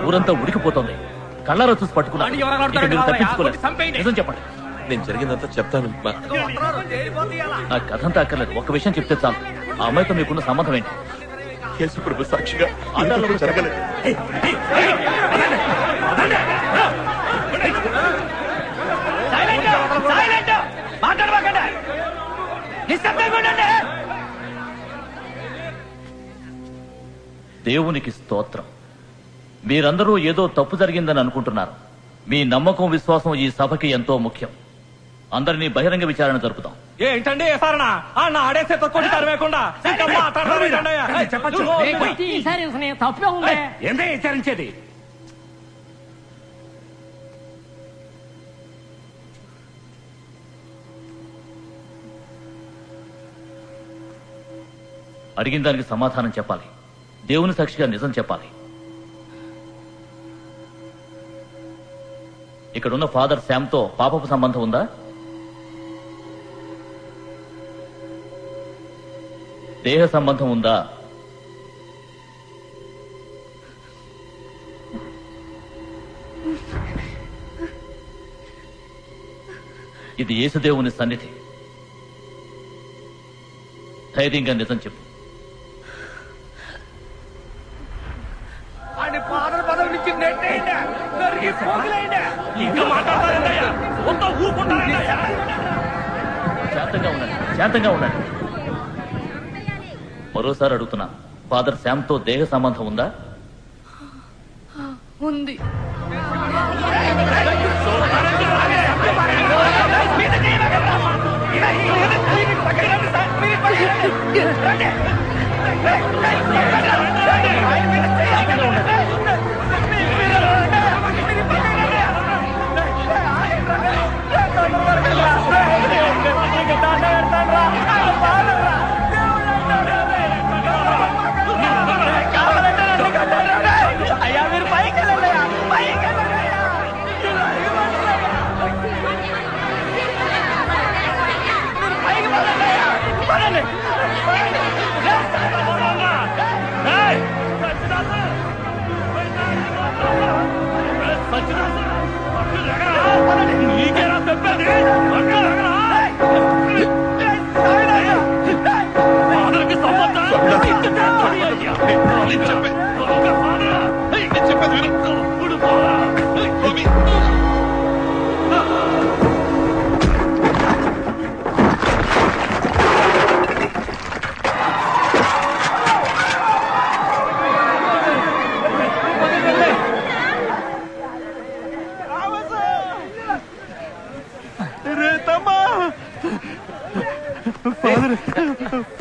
ఊరంతా ఉడికిపోతుంది. కళ్ళారా చూసి పట్టుకున్నాను. ఇక మీరు తప్పించుకోలేదు. నిజం చెప్పండి. నేను జరిగిందంతా చెప్తాను. నా కథంతా అక్కర్లేదు. ఒక విషయం చెప్తే చాలు. ఆ అమ్మాయితో మీకున్న సంబంధం ఏంటి? యేసు ప్రభు సాక్షిగా ఆటల్లో జరగలేదు. దేవునికి స్తోత్రం. మీరందరూ ఏదో తప్పు జరిగిందని అనుకుంటున్నారు. మీ నమ్మకం, విశ్వాసం ఈ సభకి ఎంతో ముఖ్యం. అందరినీ బహిరంగ విచారణ జరుపుతాం. ఏంటండి సారణ ఆడేసే తక్కువ లేకుండా తప్పే ఉంది. ఏందే విచారించేది? అడిగిన దానికి సమాధానం చెప్పాలి. దేవుని సాక్షిగా నిజం చెప్పాలి. ఇక్కడున్న ఫాదర్ శామ్తో పాపపు సంబంధం ఉందా? దేహ సంబంధం ఉందా? ఇది యేసుదేవుని సన్నిధి. ధైర్యంగా నిజం చెప్పు. ఫాదర్ పదవి నుంచి ఇంకా మాట్లాడతారండి. శాంతంగా ఉండండి, శాంతంగా ఉండండి. మరోసారి అడుగుతున్నా, ఫాదర్ శామ్తో దేహ సంబంధం ఉందా? ఉంది.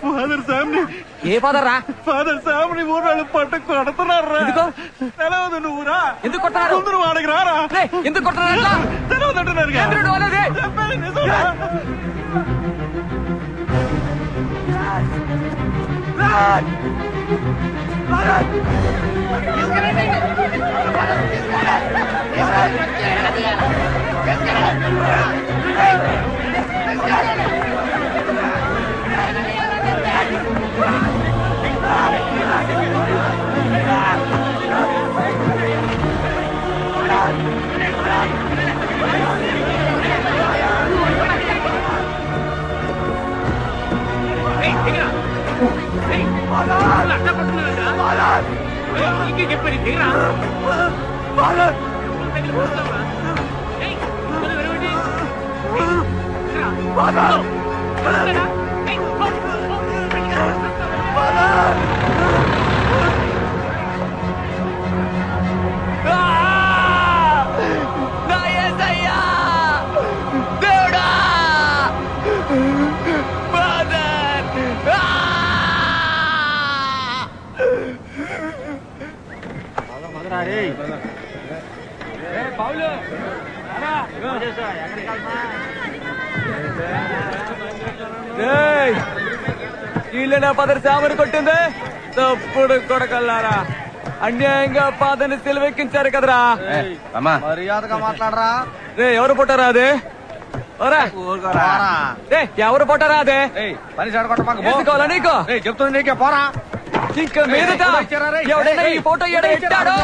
ఫాదర్ సామ్ని ఏ ఫాదర్ రా? ఫాదర్ సామ్ని ఊరాళ్ళు పట్టు కొడుతున్నారు రా. తెలవదు నువ్వురా. ఎందుకు కొట్టారు? ముందు వాడికి రారా. ఎందుకు కొట్టారు? తెలవదంటున్నారు. చెప్పేది నిజంరా. వీళ్ళనా ఫాదర్ శామని కొట్టిందే? తప్పుడు కొడకల్లారా, అన్యాయంగా ఫాదర్ని సిలువెక్కించారు కదరా. మర్యాదగా మాట్లాడరా. రే ఎవరు పుట్టారా అదే? ఎవరు పుట్టారా అదే? పని చెడగొట్ట మాకు తీసుకోవాలా నీకు? చెప్తుంది నీకే పోరా. ఇంకా మీదట ఎవడైనా ఈ ఫోటో ఎట్టాడో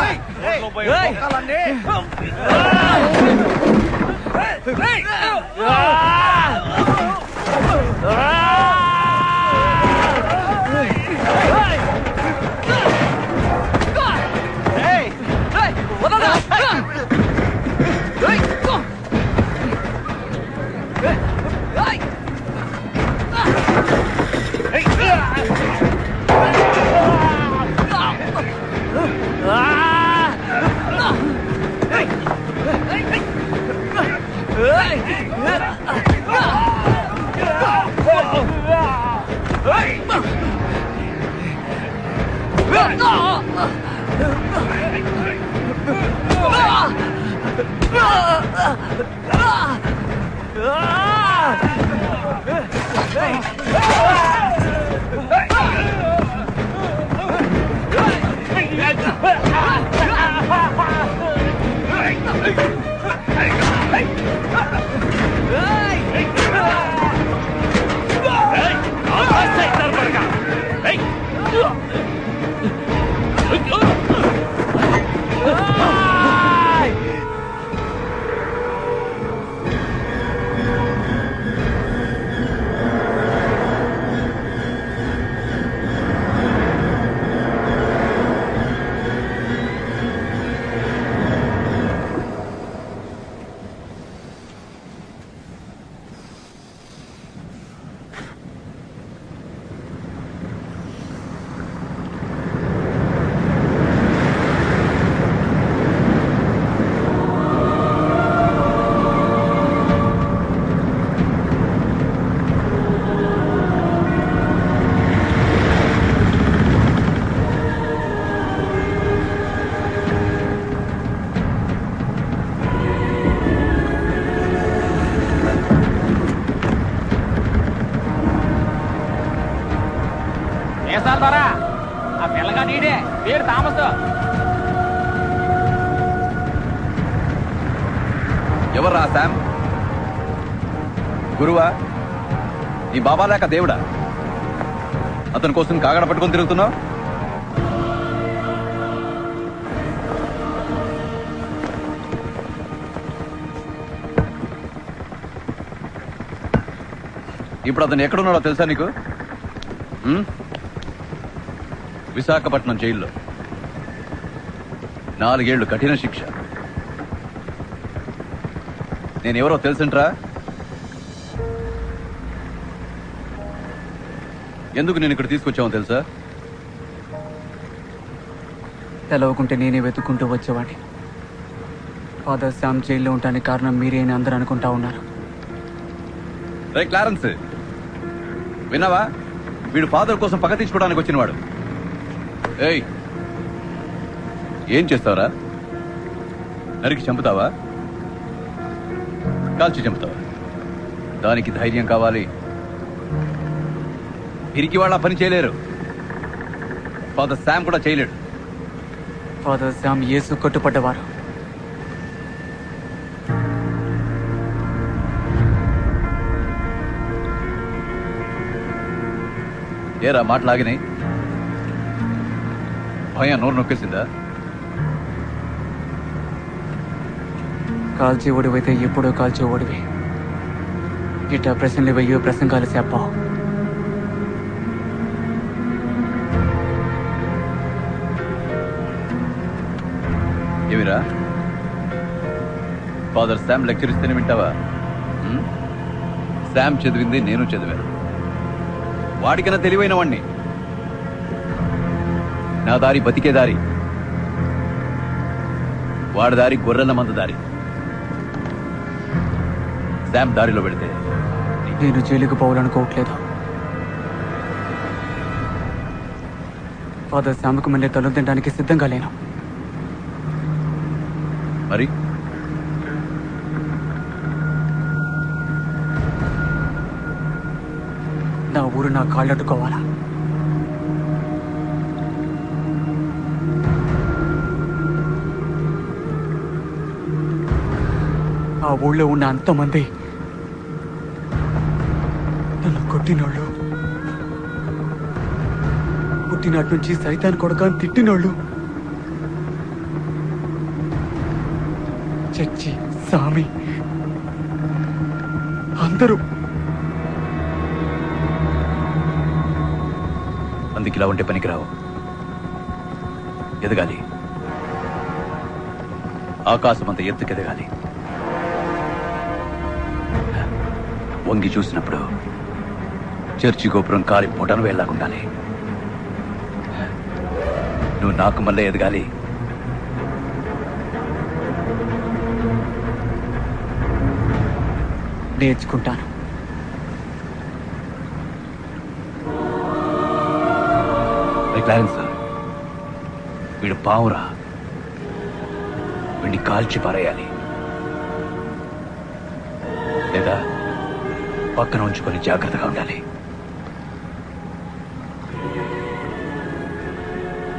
ఆ పిల్లగా నీడే పేరు థామస్. ఎవర్రా శామ్? గురువా? నీ బాబా లేక దేవుడా? అతని కోసం కాగడ పట్టుకొని తిరుగుతున్నావు? ఇప్పుడు అతను ఎక్కడున్నాడో తెలుసా నీకు? విశాఖపట్నం జైల్లో 4 ఏళ్లు కఠిన శిక్ష. నేనెవరో తెలుసుంట్రా? ఎందుకు నేను ఇక్కడ తీసుకొచ్చామో తెలుసా? తెలవకుంటే నేనే వెతుక్కుంటూ వచ్చేవాడిని. ఫాదర్ శామ్ జైల్లో ఉండడానికి కారణం మీరే అని అందరూ అనుకుంటా ఉన్నారు. రే క్లారెన్స్, విన్నావా? వీడు ఫాదర్ కోసం పగ తీసుకోవడానికి వచ్చినవాడు. ఏయ్, ఏం చేస్తావరా? నరికి చంపుతావా? కాల్చి చంపుతావా? దానికి ధైర్యం కావాలి. పిరికి వాళ్ళ పని చేయలేరు. ఫాదర్ శామ్ కూడా చేయలేడు. ఫాదర్ శామ్ యేసు కట్టుపడ్డవారు. ఏరా మాటలాగినాయి? భయం నోరు నొక్కేసిందా? కాల్చి ఓడివైతే ఎప్పుడో కాల్చి ఓడివి. ఇట్లా ప్రశ్నలు వెయ్యో ప్రసంగాలు చెప్పావు. ఏమిరా, ఫాదర్ శామ్ లెక్చర్ ఇస్తేనే వింటావా? శామ్ చదివింది నేను చదివాను. వాడికన్నా తెలివైన వాణ్ణి. నా దారి బతికే దారి, వాడి దారి గొర్రెల మంద దారి. శామ్ దారిలో పెడితే నేను జైలుకు పోవాలనుకోవట్లేదు. ఫాదర్ శామ్కు మళ్ళీ తల తినడానికి సిద్ధంగా లేను. మరి నా ఊరు నా కాళ్ళట్టుకోవాలా? ఆ ఊళ్ళో ఉన్న అంతమంది నన్ను కొట్టినోళ్ళు, పుట్టినాటి నుంచి సైతాన్ కొడకాన్ని తిట్టినోళ్ళు, చచ్చి సామి అందరూ. అందుకు ఇలా ఉంటే పనికిరావు. ఎదగాలి, ఆకాశం అంత ఎత్తుకెదగాలి. వంగి చూసినప్పుడు చర్చి గోపురం కాలి పొటను వెళ్ళాకుండాలి. నువ్వు నాకు మళ్ళీ ఎదగాలి. నేర్చుకుంటాను. క్లారెన్స్, వీడు పావురా, వీడిని కాల్చి పారేయాలి, లేదా పక్కన ఉంచుకొని జాగ్రత్తగా ఉండాలి.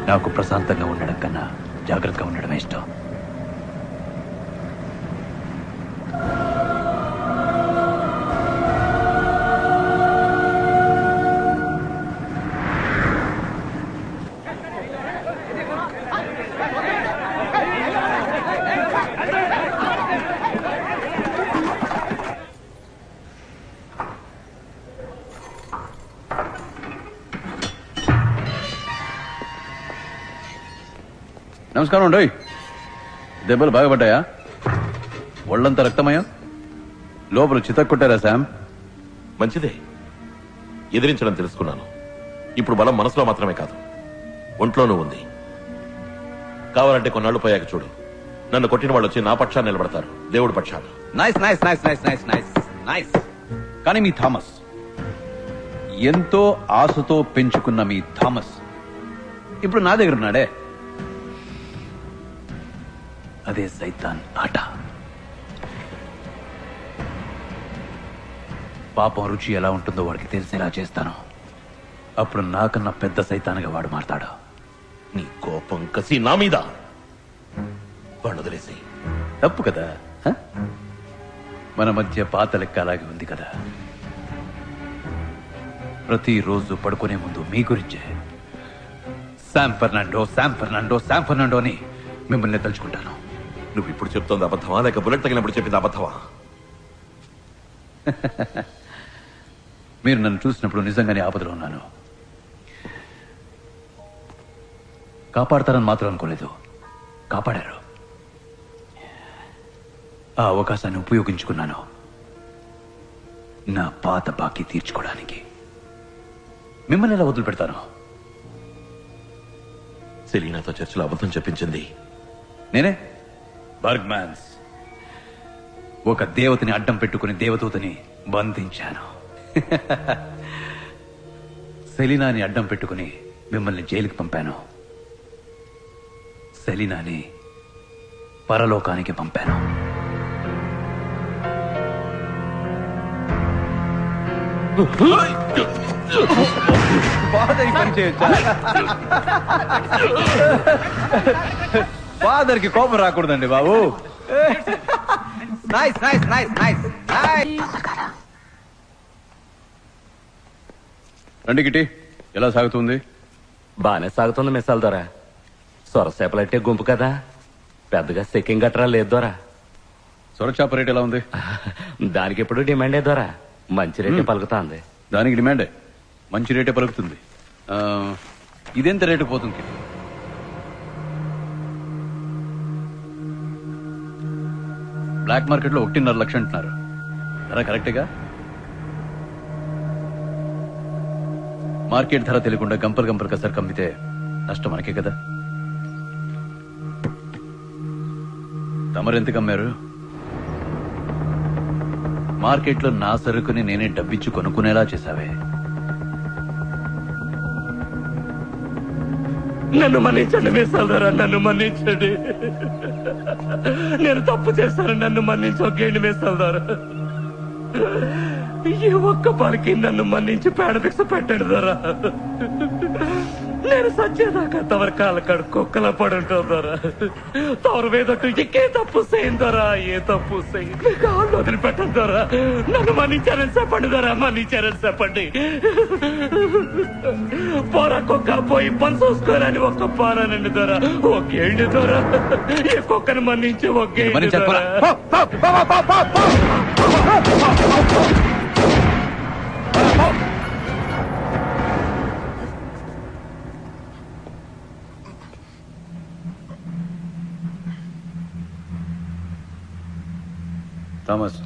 నాకు ప్రశాంతంగా ఉండడం కన్నా జాగ్రత్తగా ఉండడమే ఇష్టం. నమస్కారం అండి. దెబ్బలు బాగా పడ్డాయా? ఒళ్ళంతా రక్తమయ్యా? లోపల చితక్కొట్టారా శామ్? మంచిదే, ఎదిరించడం తెలుసుకున్నాను. ఇప్పుడు బలం మనసులో మాత్రమే కాదు, ఒంట్లోనూ ఉంది. కావాలంటే కొన్నాళ్ళు పోయాక చూడు, నన్ను కొట్టిన వాళ్ళు వచ్చి నా పక్షాన్ని నిలబడతారు, దేవుడి పక్షాన్ని. Nice nice nice nice nice nice nice. కానీ మీ థామస్, ఎంతో ఆశతో పెంచుకున్న మీ థామస్ ఇప్పుడు నా దగ్గర ఉన్నాడే. అదే సైతాన్ ఆట. పాపం రుచి ఎలా ఉంటుందో వాడికి తెలిసేలా చేస్తాను. అప్పుడు నాకన్నా పెద్ద సైతాన్గా వాడు మారతాడు. నీ కోపం కసి నా మీద వాడు వదిలేసి. తప్పు కదా? మన మధ్య పాత లెక్క అలాగే ఉంది కదా. ప్రతిరోజు పడుకునే ముందు మీ గురించే Sam Fernando Sam Fernando Sam Fernando అని మిమ్మల్ని తలుచుకుంటాను. నువ్వు ఇప్పుడు చెప్తోంది అబద్ధమా, లేక బుల్లెట్ తగినప్పుడు చెప్పింది అబద్ధమా? మీరు నన్ను చూసినప్పుడు నిజంగానే ఆపదలో ఉన్నాను. కాపాడతారని మాత్రం అనుకోలేదు. కాపాడారు. ఆ అవకాశాన్ని ఉపయోగించుకున్నాను, నా పాత బాకీ తీర్చుకోవడానికి. మిమ్మల్ని ఎలా వదిలిపెడతాను? సెలీనాతో చర్చలో అబద్ధం చెప్పించింది నేనే. బర్గ్మాన్స్, ఒక దేవతని అడ్డం పెట్టుకుని దేవదూతని బంధించాను. సెలీనాని అడ్డం పెట్టుకుని మిమ్మల్ని జైలుకి పంపాను. సెలీనాని పరలోకానికి పంపాను. ఫాదర్ కి కోపం రాకూడదండి బాబు. Nice nice nice nice. రండి గిటి, ఎలా సాగుతుంది? బానే సాగుతుంది మిసాల్ దొరా. సొరసేపలంటే గుంపు కదా, పెద్దగా సెకింగ్ గట్రా లేదు దొరా. సొరచాప రేట్ ఎలా ఉంది? దానికి ఎప్పుడు డిమాండే దొరా, మంచి రేటే పలుకుతాంది. దానికి డిమాండే, మంచి రేటే పలుకుతుంది. ఇదెంత రేటు పోతుంది? బ్లాక్ మార్కెట్ లో 1.5 లక్షలు అంటున్నారు. ధర కరెక్టేగా? మార్కెట్ ధర తెలియకుండా గంపలు గంపలు కసరు కమ్మితే నష్టం మనకే కదా. తమరెంతకు అమ్మారు? మార్కెట్లో నా సరుకుని నేనే డబ్బిచ్చి కొనుక్కునేలా చేశావే. నన్ను మన్నించండి మిసాల్ దొరా, నన్ను మన్నించండి. నేను తప్పు చేశాను, నన్ను మన్నించొగ్గండి మిసాల్ దొరా. ఈ ఒక్క పలికి నన్ను మన్నించి పేడ భిక్ష పెట్టండి దొరా. నేను సచ్చేదాకా తవర కాళ్ళ కాడు కుక్కలా పడుంటుందోరా. తవర మీదట్టు ఇంకే తప్పు చేయిందోరా, ఏ తప్పు చేయి కాళ్ళు వదిలిపెట్టద్దోరా. నన్ను మన్నించారని చెప్పండి దొరా, మన్నించారని చెప్పండి. పొర కుక్క పోయి పని చూసుకోరని ఒక్క పారానండి దొరా, ఒకేండి దొరా. ఈ కుక్కను మన్నించి ఒకేండి దొరా. థామస్,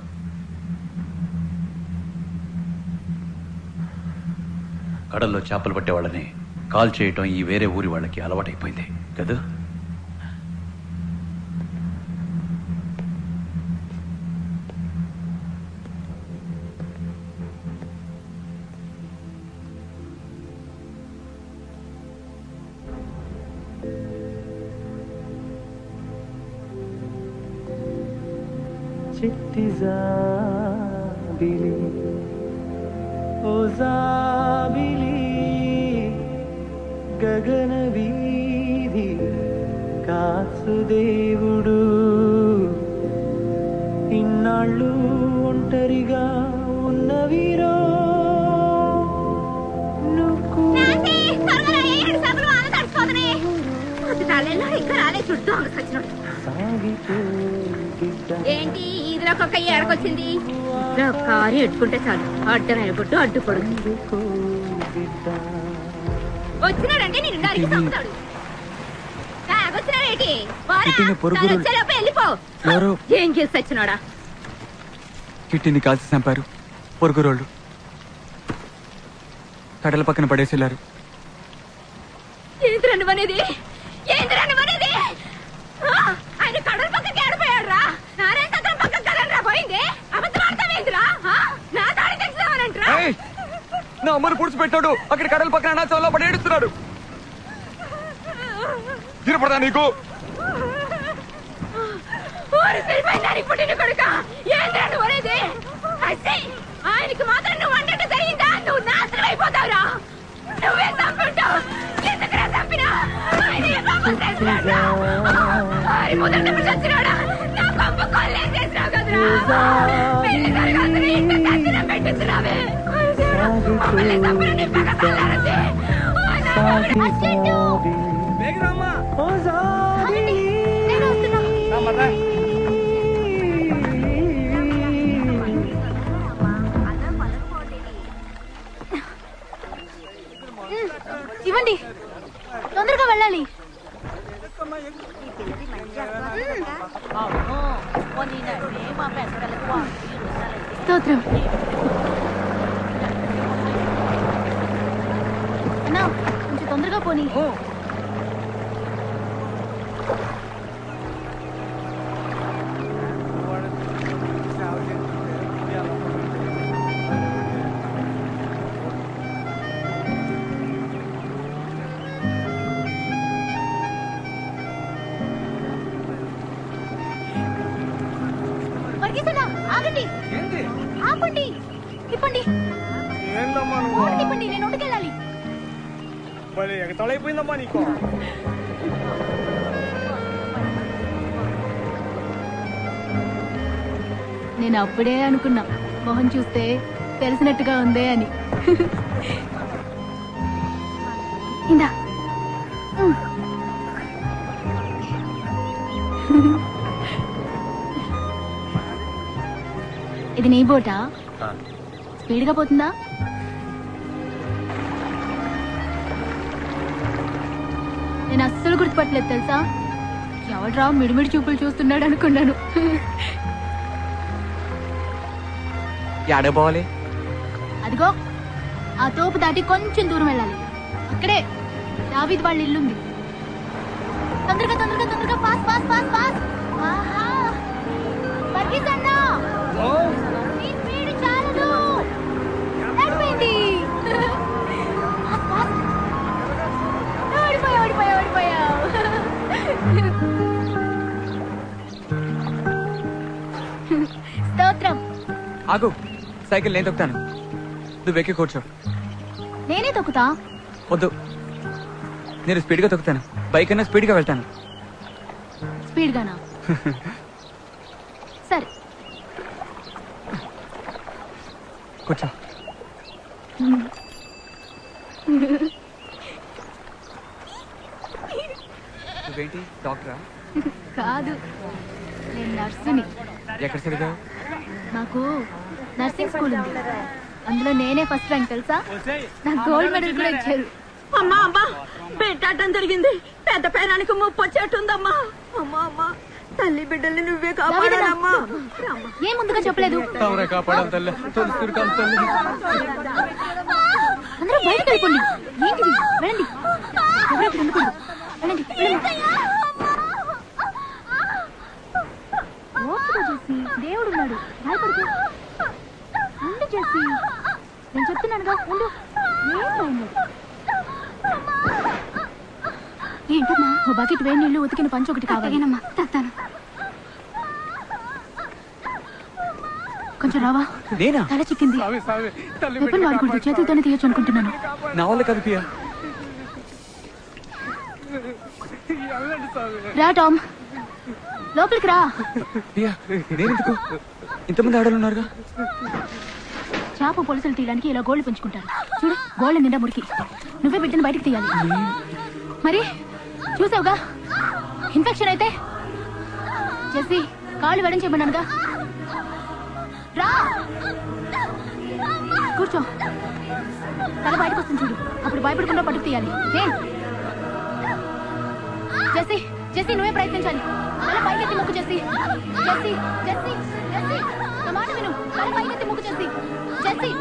కడల్లో చేపలు పట్టే వాళ్ళని కాల్ చేయటం ఈ వేరే ఊరి వాళ్ళకి అలవాటైపోయింది కదా. చిట్టి జాబిలి ఓ జాబిలి గగన వీధి కాసుదేవుడు ఇన్నాళ్ళు ఒంటరిగా ఉన్నవిరో ఏంటి ఇదిలో ఒక ఏడకొచ్చింది? కారు ఎట్టుకుంటే చాలు అడ్డమైన పుట్టు అడ్డుపడు. వచ్చినాడంటే నేను నరికి చంపుతాడు. తాగొచ్చినాడేంటి? వచ్చేలోపు వెళ్ళిపో. ఏం చేసి వచ్చినాడా? కిట్టిని కాల్చి చంపారు పొరుగురోళ్ళు. కడల పక్కన పడేసి వెళ్ళారు. ఏంద్రను అనేది? ఏంద్రను అనేది? ఆయన కడల పక్కకి ఏడిపోయాడు రా. నారాయణ తత్రం పక్కకి కదలరా పోయింది. అబద్ధం ఆడతావేంద్రా? నా తాడి తెచ్చుదామనంటరా? నా అమ్మను పుడిచిపెట్టాడు. అక్కడ కడల పక్కన అనాచంలో పడి ఏడుస్తున్నాడు. తినపడదా నీకు? పుట్టిన కొడుక ఏంద్రను అనేది? ఆయనకి మాత్రం నువ్వు అన్నట్టు జరిగిందా? నువ్వు నాశనం అయిపోతావురా. నువ్వే చంపుంటావు. ఎందుకురా చంపినా? మొదటి చచ్చినాడా? నా పంప కొల్లేం చేసినావు కదరా. పెళ్లి జరగాల్సిన ఇంటి దర్శనం పెట్టించినావే. ఇవ్వండి, తొందరగా వెళ్ళాలి. స్తోత్రం. అన్నా, కొంచెం తొందరగా పోనీ. ఆగండి, ఆపండి, ఇప్పండి, ఇప్పండి, నేను ఒంటికెళ్ళాలి. ఎగతాళైపోయిందమ్మా నీకు. నేను అప్పుడే అనుకున్నా మొహం చూస్తే తెలిసినట్టుగా ఉందే అని. ఇందా. ఇది నీ బోటా? స్పీడ్గా పోతుందా? నేను అస్సలు గుర్తుపట్టలేదు తెలుసా. ఎవడ్రా మిడిమిడి చూపులు చూస్తున్నాడు అనుకున్నాను. పోవాలి? అదిగో ఆ తోపు దాటి కొంచెం దూరం వెళ్ళాలి. అక్కడే దావీద్ వాళ్ళ ఇల్లుంది. తొందరగా తొందరగా తొందరగా ఫాస్ట్ ఫాస్ట్ ఫాస్ట్ ఫాస్ట్. ఆహా, వర్గీస్ అన్నా, నీ స్పీడ్ చాలదు. నడిపోయింది. Fast fast. ఓడిపోయా ఓడిపోయా ఓడిపోయా. స్తోత్రం. ఆగు, సైకిల్ నేను తొక్కుతాను, నువ్వు ఎక్కి కూర్చో. నేనే తొక్కుతా. వద్దు, నేను స్పీడ్ గా తొక్కుతాను. బైక్ అయినా స్పీడ్ గా వెళ్తాను. స్పీడ్ గానా? సరే కూర్చో. నువ్వేంటి డాక్టరా? కాదు, నేను నర్సుని. ఎక్కడ చదివావు? నాకు నర్సింగ్ స్కూల్ ఉంది, అందులో నేనే ఫస్ట్ ర్యాంక్ తెలుసా. నాకు గోల్డ్ మెడల్ కూడా ఇచ్చారు. అమ్మా అమ్మా, పెట్టాటం జరిగింది. పెద్ద పేరానికి ముప్పు వచ్చేట్టుందమ్మా. అమ్మా అమ్మా, తల్లి బిడ్డల్ని నువ్వే కాపాడాలమ్మా. ఏం ముందుగా చెప్పలేదు? అందరూ బయటకు వెళ్ళిపోండి. ఏంటిది? వెళ్ళండి, ఎవరు ఇక్కడ ఉండకూడదు. వెళ్ళండి, వెళ్ళండి. ఓపిక చేసి, దేవుడు ఉన్నాడు, భయపడుతూ ఉండు చేసి. నేను చెప్తున్నానుగా, ఉండు. ఏంటమ్మా? ఓ బకెట్ వేడి నీళ్లు, ఉతికిన పంచు ఒకటి కావాలేనమ్మా. తాను కొంచెం రావా? తల చిక్కింది. ఎప్పుడు వాడకూడదు, చేతులతోనే తీయొచ్చు అనుకుంటున్నాను. నా వల్ల కాదు పియా. రా టామ్, లోపలికి రా. పియా, నేనెందుకు? ఇంతమంది ఆడలు ఉన్నారుగా. చేప పొలుసులు తీయడానికి ఇలా గోళ్లు పెంచుకుంటారు. చూడు, గోళ్ళ నిండా మురికి. నువ్వే బిడ్డను బయటకు తీయాలి. మరి చూసావుగా, ఇన్ఫెక్షన్ అయితే. చేసి కాళ్ళు వెడం చేయమన్నానుగా. రా, కూర్చో. తల బయటకు వస్తుంది చూడు, అప్పుడు భయపడకుండా పట్టుకు తీయాలి. జెస్సీ, జెస్సీ నువ్వే ప్రయత్నించాలి. తల పైకెత్తి ముక్కు జెస్సీ. జెస్సీ, జెస్సీ, జెస్సీ నా మాట విను. తల పైకెత్తి ముక్కు జెస్సీ. జెస్సీ,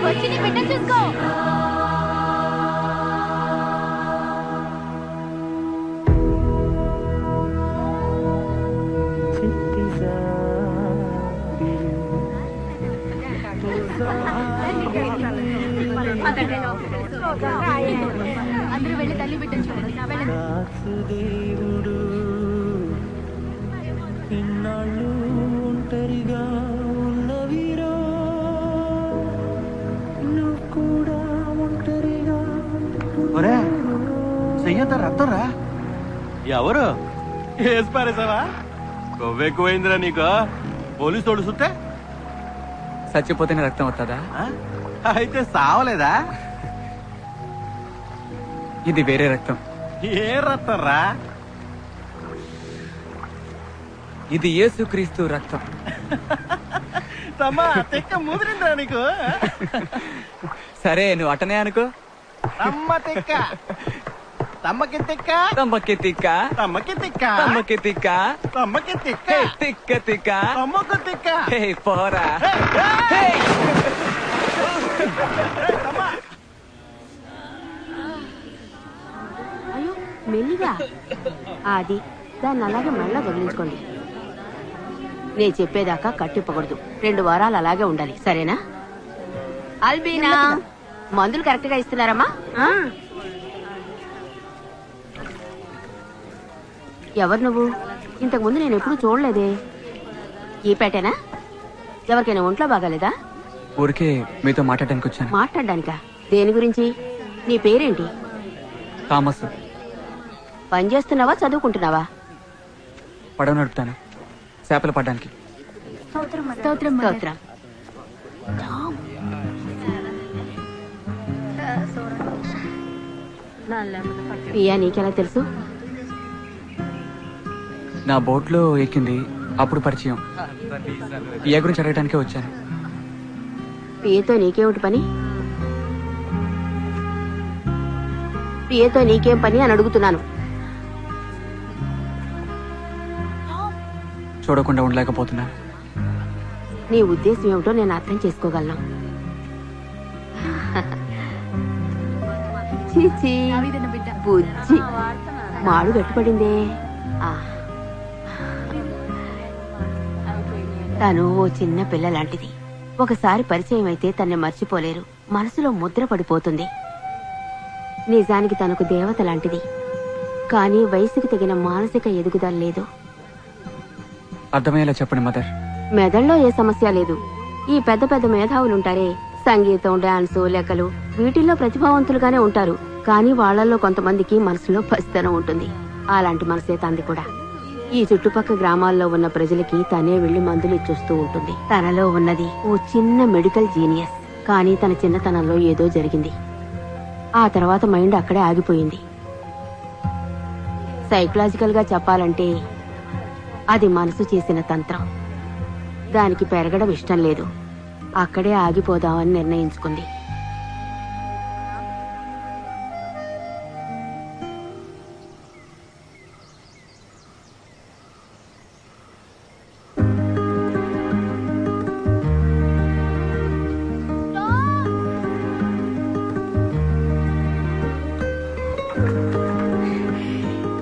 వచ్చి నీ బిడ్డను చూసుకో. అందరూ వెళ్ళి తల్లి బిడ్డను చూడండి. దేవుడు ఇన్నాళ్ళు ఒంటరిగా ఉన్నవిరో, నువ్వు కూడా ఒంటరిగా. చెయ్యంత రక్తరా? ఎవరు వేసి పారేసావా? కొవ్వెక్కువైందిరా నీకు. పోలీసు తోడు సుత్తే చచ్చిపోతేనే రక్తం వస్తుందా? అయితే సావలేదా? ఇది వేరే రక్తం. ఏ రక్తం రా? ఇది యేసుక్రీస్తు రక్తం. తమ్మా తెక్క ముదిరిందా నీకు? సరే, నువ్వు అటనే అనుకో. తమ్మ తెక్క, తమ్మకి తెక్క, తమ్మకి తిక్క, తమ్మకి తిక్క, తమ్మకి తిక్క, తమ్మకి తిక్క, తిక్క తిక్క, తమ్మకు తిక్క. హే పోరా. అయ్యో మెల్లిగా, అది దాన్ని అలాగే మళ్ళా వదిలించుకోండి. నేను చెప్పేదాకా కట్టిప్పకూడదు. 2 వారాలు అలాగే ఉండాలి, సరేనా? అల్బీనా, మందులు కరెక్ట్ గా ఇస్తున్నారమ్మా? ఎవరు నువ్వు? ఇంతకు ముందు నేను ఎప్పుడు చూడలేదే. ఈ పేటేనా? ఎవరికైనా ఒంట్లో బాగాలేదా? ఊరికే మీతో మాట్లాడడానికి వచ్చాను. మాట్లాడడానికా? దేని గురించి? నీ పేరేంటి? థామస్. పని చేస్తున్నావా, చదువుకుంటున్నావా? పడవ నడుపుతాను, చేపలు పడ్డానికి. స్తోత్రం. పియా నీకెలా తెలుసు? నా బోట్లో ఎక్కింది, అప్పుడు పరిచయం. పియా గురించి అడగడానికే వచ్చాను. పియతో నీకేమిటి పని? పియతో నీకేం పని అని అడుగుతున్నాను. చూడకుండా ఉండలేకపోతున్నాను. నీ ఉద్దేశం ఏమిటో నేను అర్థం చేసుకోగలను. చీచీ, బుజ్జి మాడు గట్టిపడిందే. తను ఓ చిన్న పిల్ల లాంటిది. ఒకసారి పరిచయం అయితే తన్ని మర్చిపోలేరు, మనసులో ముద్ర పడిపోతుంది. నిజానికి తనకు దేవత లాంటిది, కానీ వయసుకు తగిన మానసిక ఎదుగుదల లేదు. అర్థమయ్యేలా చెప్పండి మదర్. మెదడులో ఏ సమస్య లేదు. ఈ పెద్ద పెద్ద మేధావులుంటారే, సంగీతం, డాన్సు, లెక్కలు, వీటిల్లో ప్రతిభావంతులుగానే ఉంటారు. కానీ వాళ్లలో కొంతమందికి మనసులో పసితనం ఉంటుంది. అలాంటి మనసే తంది కూడా. ఈ చుట్టుపక్క గ్రామాల్లో ఉన్న ప్రజలకి తనే వెళ్లి మందులు ఇచ్చొస్తూ ఉంటుంది. తనలో ఉన్నది ఓ చిన్న మెడికల్ జీనియస్. కానీ తన చిన్నతనంలో ఏదో జరిగింది. ఆ తర్వాత మైండ్ అక్కడే ఆగిపోయింది. సైకలాజికల్ గా చెప్పాలంటే అది మనసు చేసిన తంత్రం. దానికి పెరగడం ఇష్టం లేదు. అక్కడే ఆగిపోదామని నిర్ణయించుకుంది.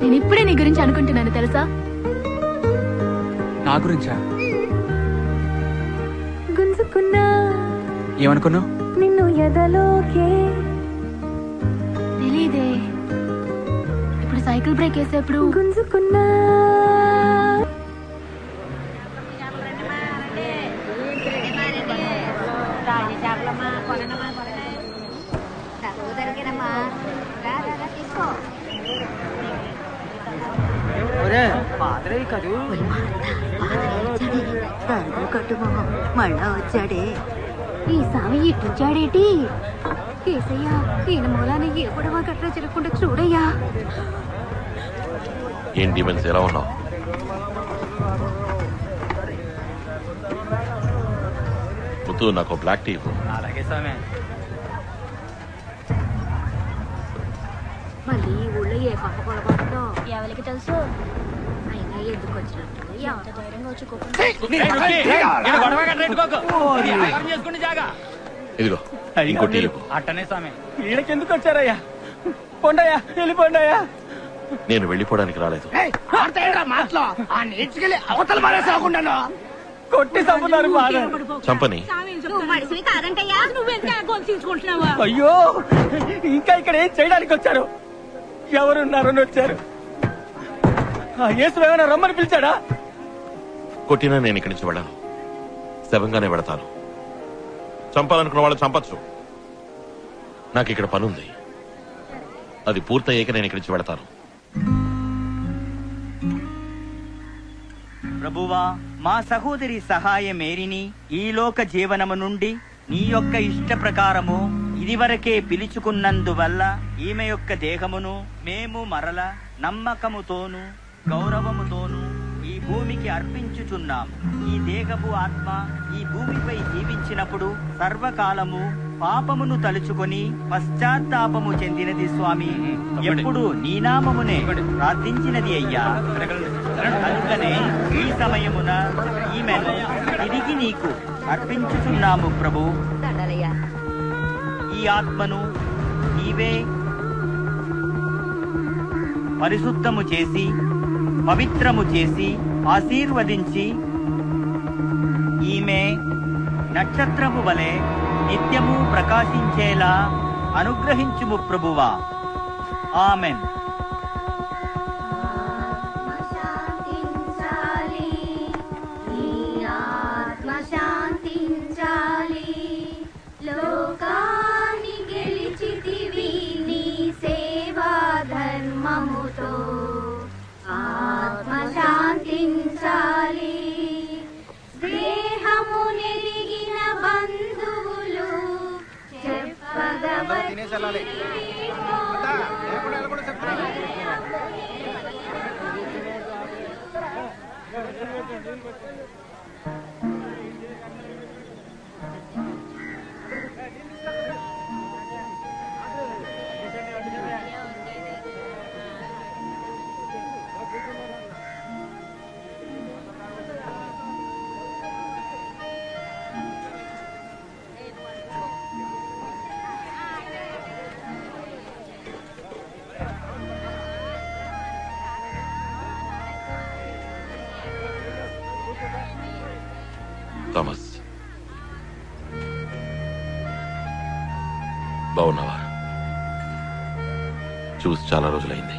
నేను ఇప్పుడే నీ గురించి అనుకుంటున్నాను తెలుసా? నా గురించా? గుంజుకున్నా ఏమనుకున్నావు? నిన్ను ఎదలోకే. తెలీదే. ఇప్పుడు సైకిల్ బ్రేక్ వేసేప్పుడు గుంజుకున్నా. మళ్ళా వచ్చాడే ఈ స్వామి, ఇట్టొచ్చాడేటి? కేసయ్యా, ఈయన మూలాన ఏ గొడవ గట్రా జరగకుండా చూడయ్యా. ఏం డిమెన్స్, ఎలా ఉన్నావు? ముత్తు, నాకు బ్లాక్ టీ. అలాగే స్వామి. మళ్ళీ ఈ ఊళ్ళో ఏ పక్క పొడబడుతుందో ఎవరికి తెలుసు. అయినా ఎందుకు వచ్చినట్టు ధైర్యంగా ఇదిగో ఇంకోటి. అట్టనే స్వామి. ఈయనకెందుకు వచ్చారయ్యా? పొండయ్యా, వెళ్ళిపోండయ్యా. నేను వెళ్ళిపోవడానికి రాలేదు. కొట్టి చంపుతారు. చంపని. అయ్యో, ఇంకా ఇక్కడ ఏం చేయడానికి వచ్చారు? ఎవరున్నారని వచ్చారు? యేసు ఏమైనా రమ్మని పిలిచాడా? కొట్టినా నేను ఇక్కడి నుంచి వెళ్ళను, శవంగానే వెళతాను. చంపాలనుకున్న వాళ్ళు చంపచ్చు. నాకు ఇక్కడ పనుంది, అది పూర్తయ్యాక నేను ఇక్కడి నుంచి వెళతాను. ప్రభువా, మా సహోదరి సహాయ మేరిని ఈ లోక జీవనము నుండి నీ యొక్క ఇష్ట ప్రకారము ఇదివరకే పిలుచుకున్నందువల్ల ఈమె యొక్క దేహమును మేము మరల నమ్మకముతోను గౌరవముతోను ఈ భూమికి అర్పించుచున్నాం. ఈ దేహపు ఆత్మ ఈ భూమిపై జీవించినప్పుడు సర్వకాలము పాపమును తలుచుకొని పశ్చాత్తాపము చెందినది స్వామి. ఎప్పుడు నీ నామమునే ప్రార్థించినది అయ్యా. కనుకనే ఈ సమయమున ఈమెను తిరిగి నీకు అర్పించుచున్నాము ప్రభు. ఈ ఆత్మను నీవే పరిశుద్ధము చేసి పవిత్రము చేసి ఆశీర్వదించి ఈమె నక్షత్రము వలె నిత్యము ప్రకాశించేలా అనుగ్రహించుము ప్రభువా. ఆమెన్. లోకాన్ని గెలిచితివి కలిసి వెళ్ళాలి. థామస్, బాగున్నావా? చూసి చాలా రోజులైంది.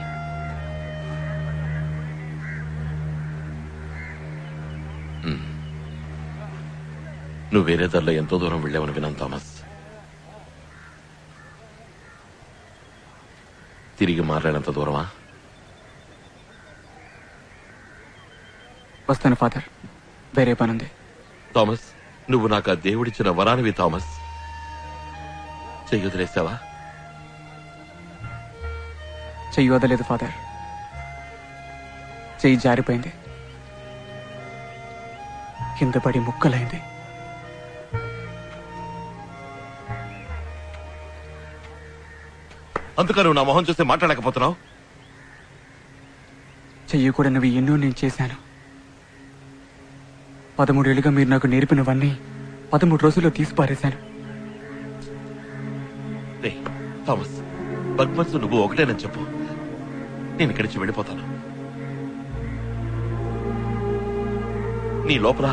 నువ్వు వేరే దారిలో ఎంతో దూరం వెళ్ళావని విన్నాను థామస్. తిరిగి మాట్లాడినంత దూరమా? వస్తాను ఫాదర్, వేరే పనుంది. థామస్, నువ్వు నాకు ఆ దేవుడిచ్చిన వరానివి థామస్. చెయ్యి వదిలేసావా? చెయ్యి వదలేదు ఫాదర్, చెయ్యి జారిపోయింది, కింద పడి ముక్కలైంది. అందుక నువ్వు నా మొహం చూస్తే మాట్లాడకపోతున్నావు? చెయ్యకూడనివి ఎన్నో నేను చేశాను. 13 ఏళ్ళుగా మీరు నాకు నేర్పినవన్నీ 13 రోజుల్లో తీసి పారేశాను. థామస్, బర్గ్మన్స్ నువ్వు ఒకటేనని చెప్పు, నేను ఇక్కడి నుంచి వెళ్ళిపోతాను. నీ లోపల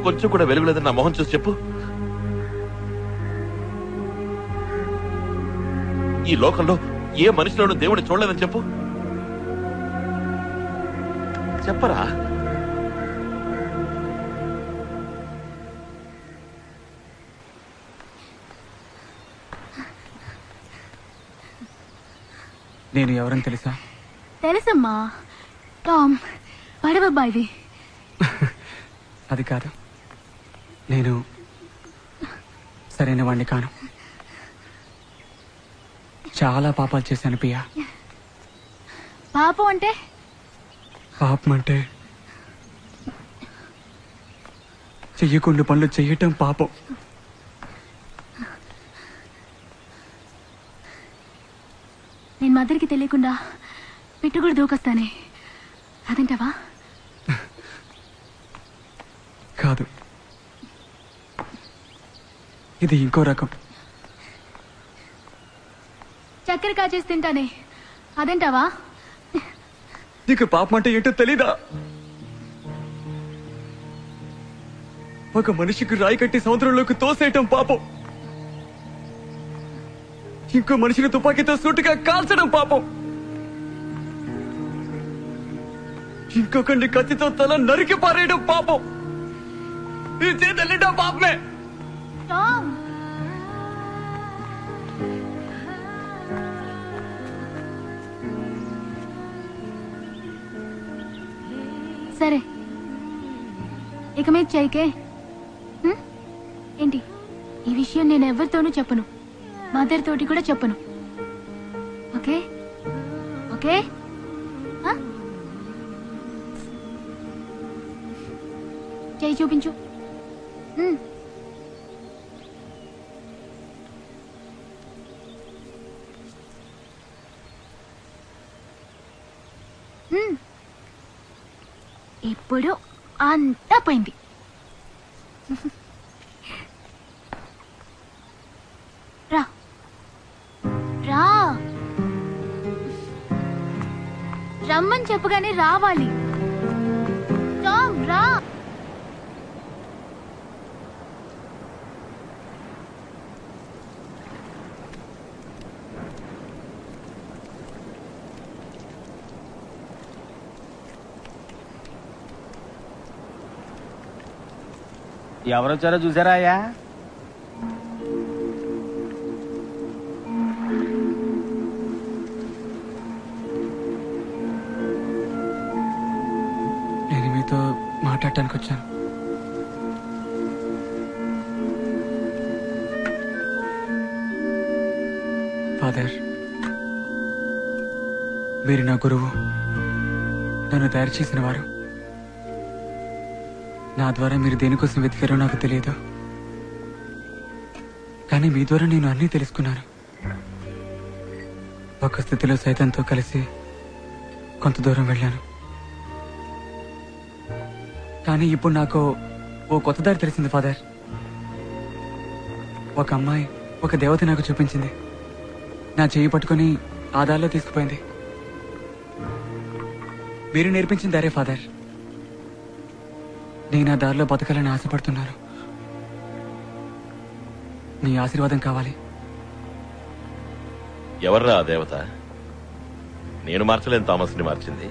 కొంచెం కూడా వెలుగులేదని నా మొహం చూసి చెప్పు. ఈ లోకంలో ఏ మనిషిలోనూ దేవుడిని చూడలేదని చెప్పు. చెప్పరా? నేను ఎవరని తెలుసా? తెలుసమ్మా, టామ్ పడవబ్బాయివి. అది కాదు, నేను సరైన వాణ్ణి కాను. చాలా పాపాలు చేశాను పియా. పాపం అంటే? పాపం అంటే చెయ్యకుండా పనులు చెయ్యటం పాపం. నేను మదర్కి తెలియకుండా పెట్టుకుడు దూకొస్తానే, అదంటావా? కాదు, ఇది ఇంకో రకం. చక్కెర కాచేసి తింటానే, అదంటావా? నీకు పాపం అంటే ఏంటో తెలీదా? ఒక మనిషికి రాయి కట్టి సముద్రంలోకి తోసేయటం పాపం. ఇంకో మనిషిని తుపాకీతో సూటిగా కాల్చడం పాపం. ఇంకొకరిని కత్తితో తల నరికి పారేయడం పాపం. ఈ చేతల్లిటం పాపమే. టామ్, సరే ఇక మీద చేయకే. ఏంటి ఈ విషయం నేను ఎవరితోనూ చెప్పను, మదర్ తోటి కూడా చెప్పను. Okay okay? చేయి చూపించు. ఇప్పుడు అంతా పోయింది. రా రా, రమ్మని చెప్పగానే రావాలి. టామ్ రా. ఎవరొచ్చారో చూసారా అయ్యా? నేను మీతో మాట్లాడటానికి వచ్చాను. ఫాదర్, మీరు నా గురువు, నన్ను తయారు చేసిన వారు. నా ద్వారా మీరు దేనికోసం వెతికారో నాకు తెలియదు, కానీ మీ ద్వారా నేను అన్నీ తెలుసుకున్నాను. ఒక స్థితిలో సైతంతో కలిసి కొంత దూరం వెళ్ళాను, కానీ ఇప్పుడు నాకు ఓ కొత్త దారి తెలిసింది ఫాదర్. ఒక అమ్మాయి, ఒక దేవత నాకు చూపించింది. నా చెయ్యి పట్టుకుని ఆ దారిలో తీసుకుపోయింది. మీరు నేర్పించిన దారే ఫాదర్. నేను ఆ దారిలో బతకాలని ఆశపడుతున్నాను. మీ ఆశీర్వాదం కావాలి. ఎవర్రా ఆ దేవత? నేను మార్చలేని థామస్ని మార్చింది.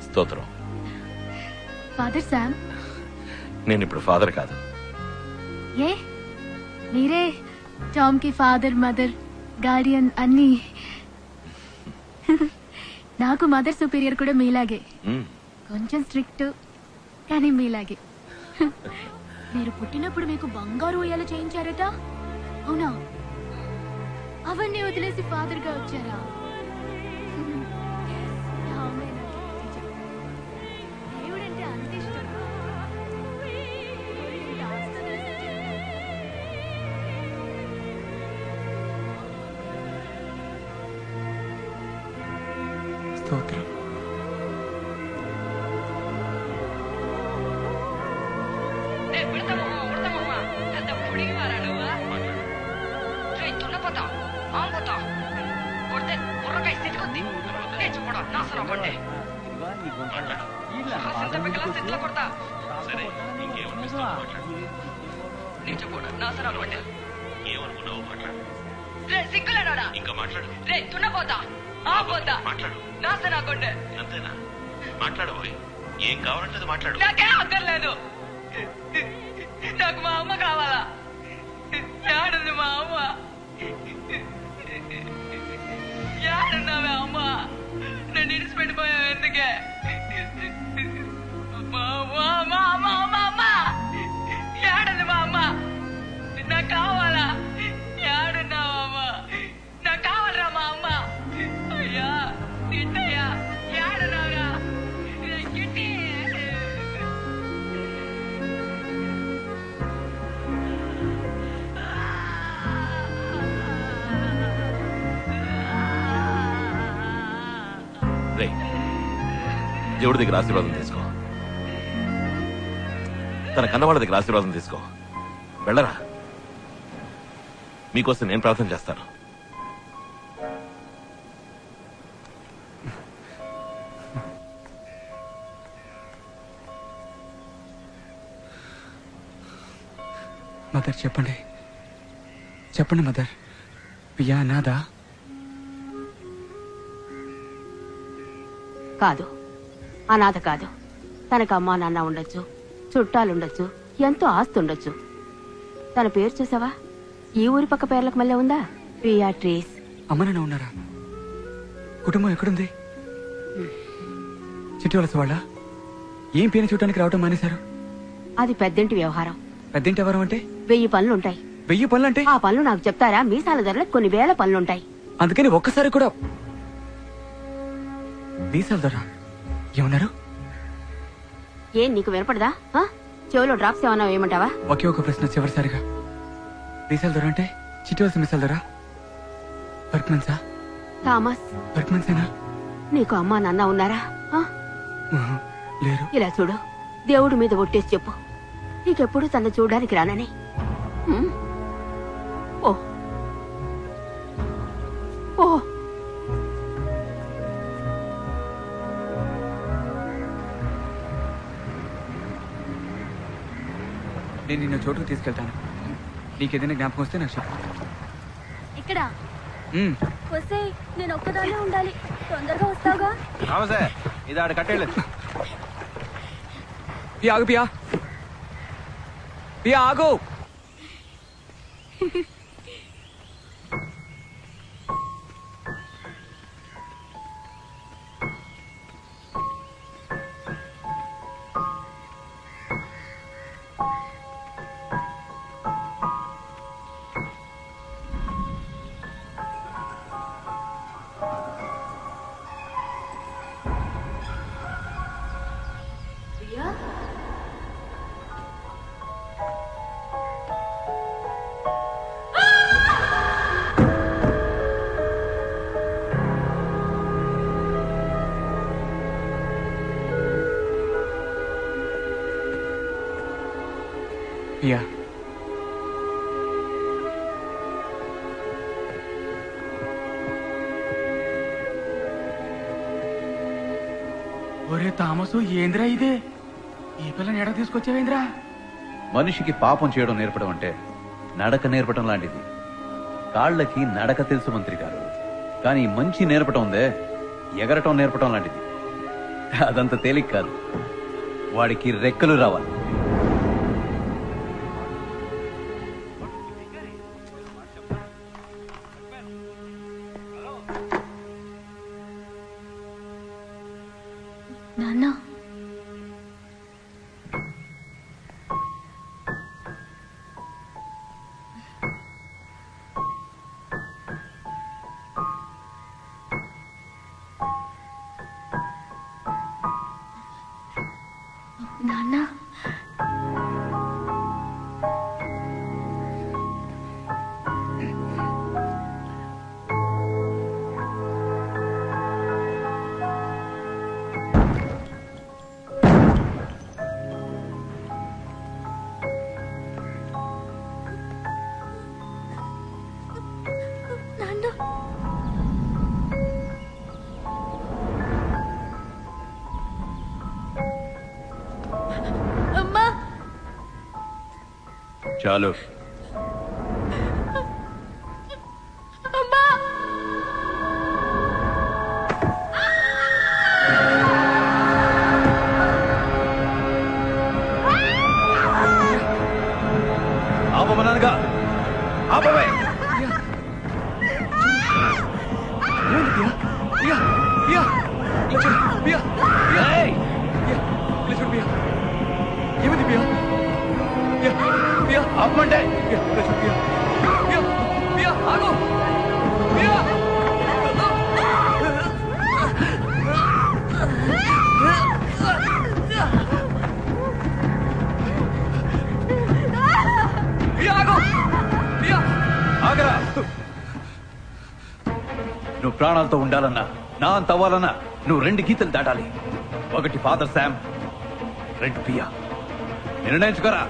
స్తోత్రం. ఫాదర్ శామ్, నేను ఇప్పుడు ఫాదర్ కాదు. ఏ మీరే టామ్ కి ఫాదర్, మదర్, గార్డియన్ అన్ని. నాకు మదర్ సుపీరియర్ కూడా మీలాగే, కొంచెం స్ట్రిక్ట్, కానీ మీలాగే. మీరు పుట్టినప్పుడు మీకు బంగారు ఉయ్యాల చేయించారట, అవునా? అవన్నీ వదిలేసి ఫాదర్ గా వచ్చారా? దేవుడంటే అంత ఇష్టం. స్తోత్రం. ఇంకా మాట్లాడు. అంతేనా? మాట్లాడబోయ్. ఏం కావాలంటే అది మాట్లాడు. నాకేం అక్కర్లేదు. నాకు మా అమ్మ కావాలా? ఏడుంది మా అమ్మ? ఏడున్నావే అమ్మ? నేను ఇడిచిపెట్టిపోయావు ఎందుకే? ఏడుంది మా అమ్మ? నాకు కావాలా? ఏడున్నావా అమ్మ? నాకు కావాలరా మా అమ్మ. అయ్యా తిట్టయ్యా, ఏడున్నావురా? గిట్టి రే, దేవుడి దగ్గర ఆశీర్వాదం తీసుకో. తన కన్నవాళ్ళ దగ్గర ఆశీర్వాదం తీసుకో. వెళ్ళరా, మీకోసం నేను ప్రార్థన చేస్తాను. మదర్ చెప్పండి, చెప్పండి మదర్. పియా నాదా? కాదు, అనాథ కాదు. తనకు అమ్మా నాన్న ఉండొచ్చు, చుట్టాలుండొచ్చు, ఎంతో ఆస్తి ఉండొచ్చు. తన పేరు చూసావా? ఈ ఊరి పక్క పేర్లకు మళ్ళీ ఉందా? బీయాట్రీస్. అమ్మ నాన్న ఉన్నారా? కుటుంబం ఎక్కడుంది? చిట్టి వలస వాళ్ళ? ఏం పేరు చూడటానికి రావటం మానేశారు? అది పెద్దింటి వ్యవహారం. పెద్దింటి ఎవరం అంటే? 1000 పనులుంటాయి. 1000 పనులంటే? ఆ పనులు నాకు చెప్తారా? మీసాల ధరలకు కొన్ని వేల పనులుంటాయి. అందుకని ఒక్కసారి కూడా మీసాల ధర ఏమన్నారు? ఏం నీకు వినపడదా? చెవులో డ్రాప్స్ ఏమన్నా వేయమంటావా? ఒకే ఒక ప్రశ్న చివరిసారిగా. మీసాల ధర అంటే చిట్టి వలస మీసాల ధర? బర్క్మన్సా? థామస్, బర్క్మన్సేనా? నీకు అమ్మా నాన్న ఉన్నారా? లేరు. ఇలా చూడు, దేవుడి మీద ఒట్టేసి చెప్పు, నీకెప్పుడు తన చూడడానికి రానని. ఓ ఓ నేను నిన్న చోటుకు తీసుకెళ్తాను. నీకేదైనా జ్ఞాపకం వస్తే నాకు చెప్పు. ఇక్కడ వస్తే నేను ఒక్కదాన్నే ఉండాలి. తొందరగా వస్తావుగా? ఇది ఆడ కట్టేళ్ళు. పియా ఆగు, పియా పియా ఆగు. ప్రియా, ఒరే తామసు ఏంద్రా ఇదే? ఈ పిల్లని ఎడ తీసుకొచ్చావేంద్రా? మనిషికి పాపం చేయడం నేర్పడం అంటే నడక నేర్పడం లాంటిది. కాళ్ళకి నడక తెలుసు మంత్రి గారు, కానీ మంచి నేర్పటం ఉందే, ఎగరటం నేర్పటం లాంటిది. అదంత తేలిక కాదు. వాడికి రెక్కలు రావాలి. నాన్న నాన్న చాలు. ఆపమన్నానుగా, ఆపవే. ఆపమంటే ఆగరా. నువ్వు ప్రాణాలతో ఉండాలన్నా, నా అంత అవ్వాలన్నా నువ్వు 2 గీతలు దాటాలి. ఒకటి ఫాదర్ శామ్, 2 పియా. నిర్ణయించుకోరా.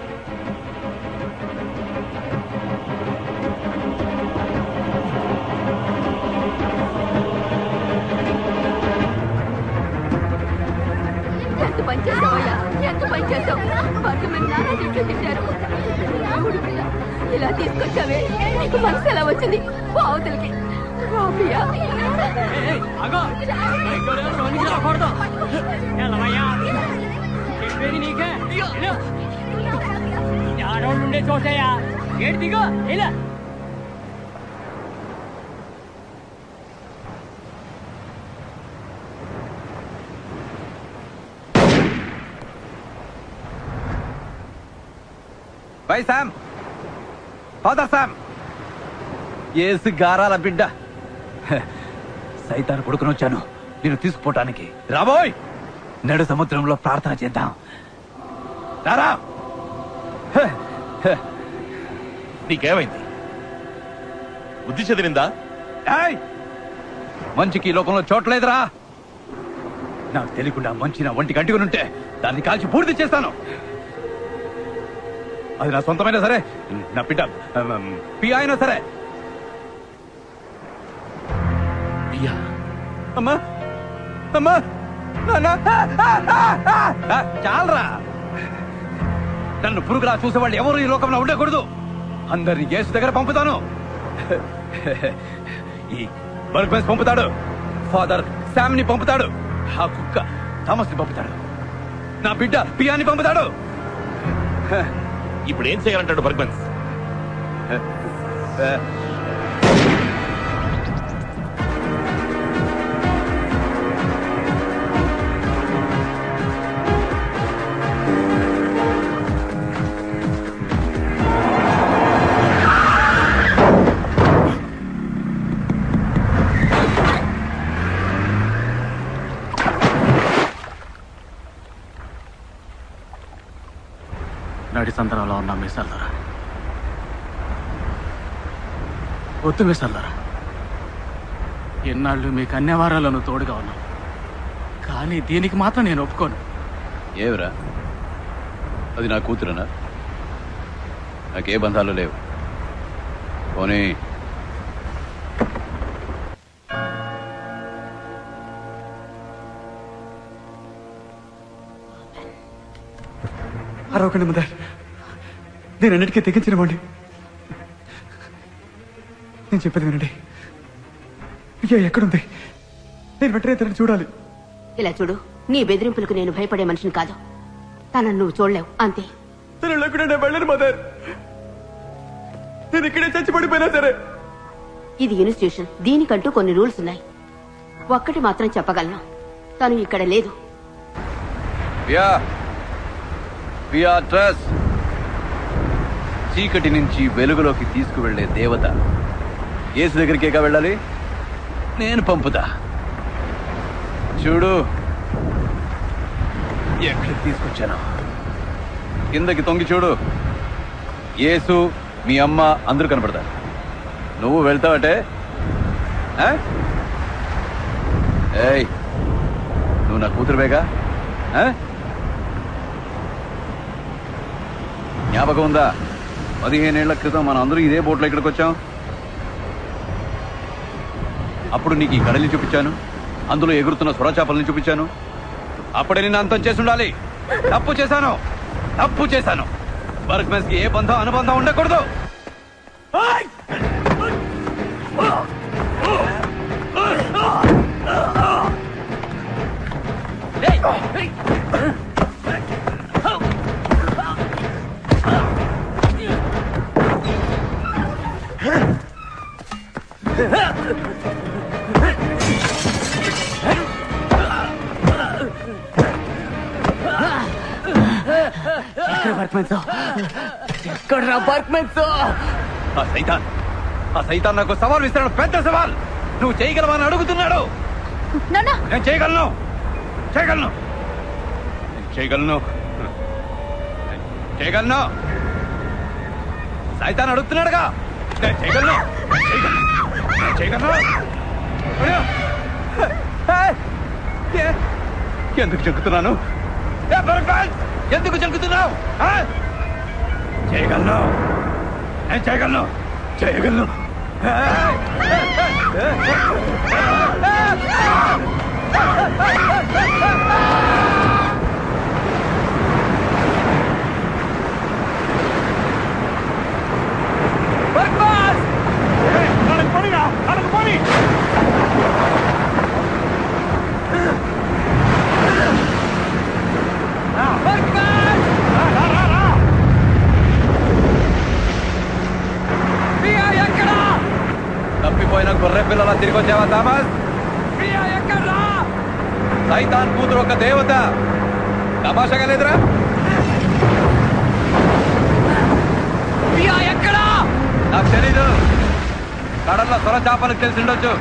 ఎంత పని చేసావయ్యా, ఎంత పని చేసావు. వాళ్ళు మీరు నాన్న తిట్లు తిట్టారు. దేవుడి పిల్ల, ఇలా తీసుకొచ్చావే, నీకు మనసు ఎలా వచ్చింది? పావుతలకి రాపియా. చెప్పేది నీకే. ఆడవాళ్ళుండే చోటయ్యా, ఏడు దిగో ఇలా. Bye Sam, father Sam. Yesu గారాల బిడ్డ, సైతాను కొడుకుని వచ్చాను నేను తీసుకుపోవటానికి. రాబోయ్, నడు సముద్రంలో ప్రార్థన చేద్దాం. రారా. నీకేమైంది? బుద్ధి చెదిరిందా? మంచికి ఈ లోకంలో చోట్లేదురా. నాకు తెలియకుండా మంచి నా ఒంటికి అంటుకునుంటే దాన్ని కాల్చి పూర్తి చేస్తాను. అది నా సొంతమైనా సరే, నా బిడ్డ పియా అయినా సరే. అమ్మా అమ్మా, చాలరా. నన్ను పురుగులా చూసేవాళ్ళు ఎవరు ఈ లోకంలో ఉండకూడదు. అందరినీ యేసు దగ్గర పంపుతాను. ఈ బర్గ్మెన్స్ పంపుతాడు, ఫాదర్ శామ్ ని పంపుతాడు, ఆ కుక్క థామస్ ని పంపుతాడు, నా బిడ్డ పియాని పంపుతాడు. ఇప్పుడు ఏం చేయాలంటాడు బర్గ్మెన్స్? నడి సంతరంలో ఉన్న మీసాలరా ఒత్తు మీసాలరా ఎన్నాళ్ళు మీకు అన్ని వారాలను తోడుగా ఉన్నాను, కానీ దీనికి మాత్రం నేను ఒప్పుకోను. ఏమిరా అది నా కూతురునా? నాకే బంధాలు లేవు. పోనీ అరవకండి మదర్, నేను అన్నిటికీ తెగించినవ్వండి. నేను చెప్పేది వినండి. అయ్యో ఎక్కడుంది? నేను వెంటనే తనని చూడాలి. ఇలా చూడు, నీ బెదిరింపులకు నేను భయపడే మనిషిని కాదు. తనను నువ్వు చూడలేవు, అంతే. తను లేకుండా నేను వెళ్ళను మదర్. నేను ఇక్కడే చచ్చిపడిపోయినా సరే. ఇది ఇన్స్టిట్యూషన్, దీనికంటూ కొన్ని రూల్స్ ఉన్నాయి. ఒక్కటి మాత్రం చెప్పగలను, తను ఇక్కడ లేదు. చీకటి నుంచి వెలుగులోకి తీసుకువెళ్లే దేవత యేసు దగ్గరికేగా వెళ్ళాలి. నేను పంపుతా. చూడు ఎక్కడికి తీసుకొచ్చాను. కిందకి తొంగి చూడు. యేసు, మీ అమ్మ అందరూ కనపడతారు. నువ్వు వెళ్తావటే? ఏయ్, నువ్వు నా కూతురువేగా? జ్ఞాపకం ఉందా? 15 ఏళ్ల క్రితం మనం అందరూ ఇదే బోట్లో ఇక్కడికి వచ్చాం. అప్పుడు నీకు ఈ కడలిని చూపించాను, అందులో ఎగురుతున్న సొరచాపల్ని చూపించాను. అప్పుడే నిన్ను అంతం చేసి ఉండాలి. తప్పు చేశాను. వర్క్ కి ఏ బంధం అనుబంధం ఉండకూడదు. ఆ సైతాన్ నాకు సవాల్ ఇస్తున్నాడు, పెద్ద సవాల్. నువ్వు చేయగలవని అడుగుతున్నాడు. నేను చేయగలను. సైతాన్ అడుగుతున్నాడుగా, నేను చేయగలను. ఎందుకు చెక్కుతున్నాను? ఎందుకు చెక్కుతున్నావు? చేయగలను. తప్పిపోయిన గొర్రె పిల్లల తిరిగి వచ్చావా థామస్? సైతాన్ కూతురు ఒక దేవత. తమాషాగా లేదురా? నాకు తెలీదు. కడల్లో సొర చేపలకు తెలిసి ఉండొచ్చు.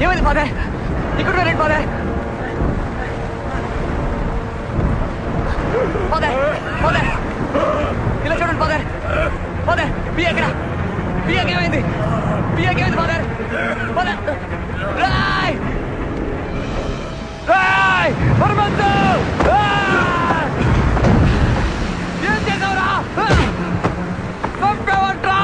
ఏమైంది ఫాదర్? ఇక్కడ రండి ఫాదర్. ఇలా చూడండి ఫాదర్. బియ్యకి ఏమైంది ఫాదర్? ఏం చేసావురా? చంపావంట్రా?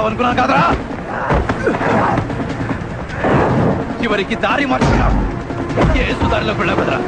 వదిలేస్తావు అనుకున్నాను కాదరా. చివరికి దారి మార్చుకున్నావు. యేసు దారిలోకి వెళ్ళావు కదరా.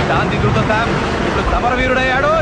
శాంతి దూత శామ్ ఇప్పుడు సమరవీరుడయ్యాడు.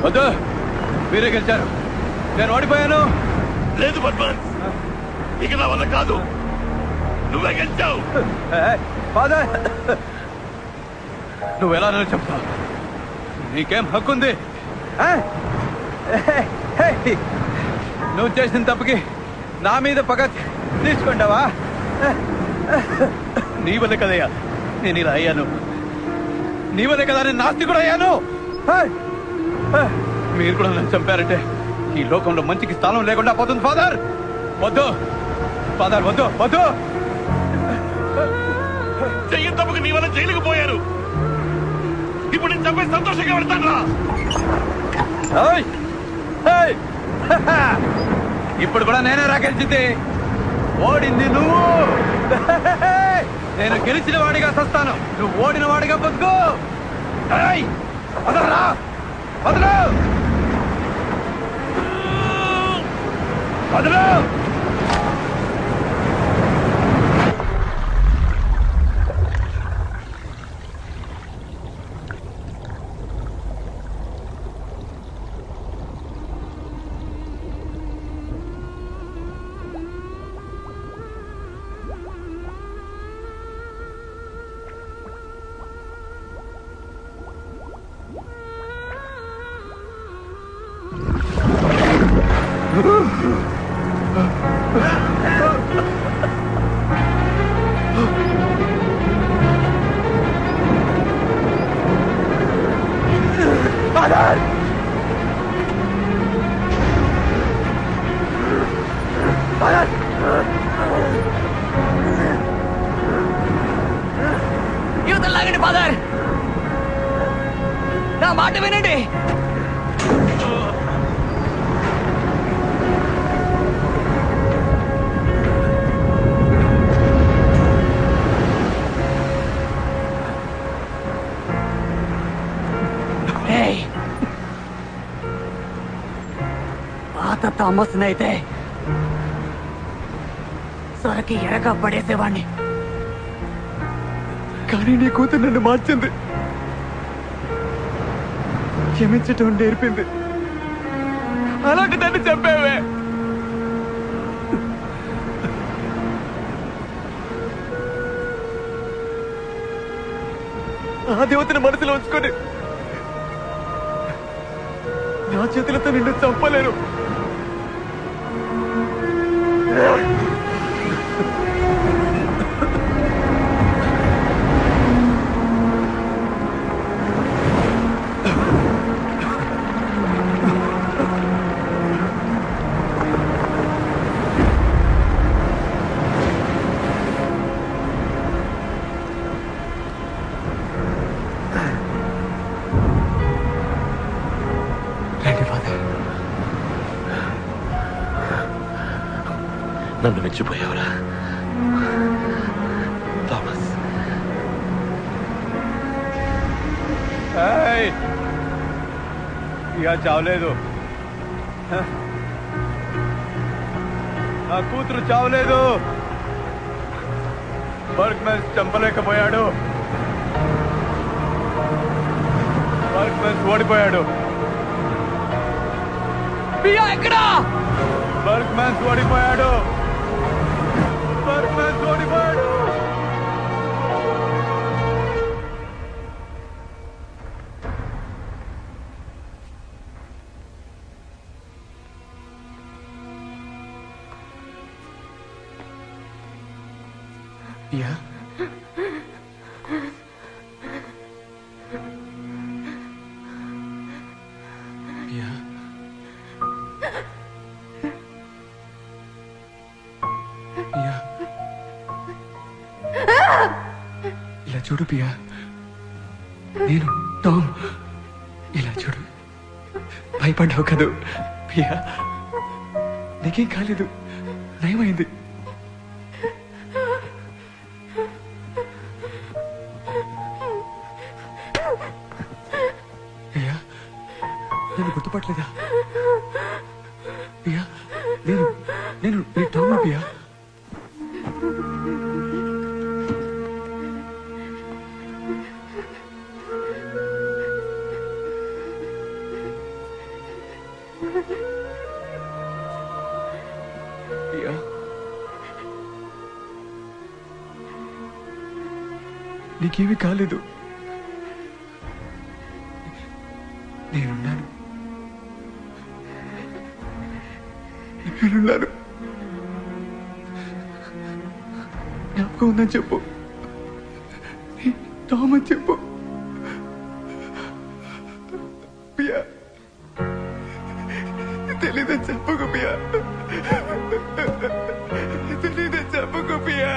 వద్దు, మీరే గెలిచారు. నేను ఓడిపోయాను. లేదు బద్మాన్, ఇక నా వల్ల కాదు. నువ్వే గెలిచావు. ఫాదర్, నువ్వు ఎలా నేను చెప్తావు? నీకేం హక్కు ఉంది? నువ్వు చేసిన తప్పుకి నా మీద పగ తీసుకుంటావా? నీ వల్ల కదయ్యా నేను ఇలా అయ్యాను. నీ వల్ల కదా నేను నాస్తికుడు అయ్యాను. మీరు కూడా నన్ను చంపారంటే ఈ లోకంలో మంచికి స్థానం లేకుండా పోతుంది. ఫాదర్ వద్దు, ఫాదర్ వద్దు, వద్దు. చెయ్యని తప్పుకు నీ వల్ల జైలుకు పోయారు. ఇప్పుడు నేను చంపే సంతోషంగా పెడతాను రా. ఇప్పుడు కూడా నేనే రాకెళ్చింది. ఓడింది నువ్వు. నేను గెలిచిన వాడిగా సస్తాను, నువ్వు ఓడిన వాడిగా బతుకు. వదలరా, వదలు, వదలు. యువతలాగండి ఫాదర్, నా మాట వినండి. పాత థామస్ అయితే సొరకి ఎరగా పడేసేవాణ్ణి, కానీ నీ కూతురు నన్ను మార్చింది, క్షమించటం నేర్పింది. అలాంటి దాన్ని చంపావే. ఆ దేవతని మనసులో ఉంచుకొని నా చేతులతో నిన్ను చంపలేను. నన్ను మెచ్చిపోయావురా థామస్. ఇక చావలేదు, నా కూతురు చావలేదు. బర్గ్ మెన్స్ చంపలేకపోయాడు, బర్గ్ మెన్స్ ఓడిపోయాడు. ఎక్కడా? బర్గ్ మెన్స్ ఓడిపోయాడు, బర్గ్ మెన్స్ ఓడిపోయాడు. పియా, పియా, పియా, ఇలా చూడు పియా, నేను టామ్. ఇలా చూడు, భయపడ్డావు కదూ పియా, నీకేం కాలేదు, నయమైంది. నేను గుర్తుపట్టలేదా పియా? నేను నీ టామ్ పియా. పియా, నీకేమీ కాలేదు, నేనున్నాను. జ్ఞాపకం ఉందని చెప్పు, టామ్ అని చెప్పు. పియా, తెలీదని చెప్పుకు పియా, తెలీదని చెప్పుకు పియా.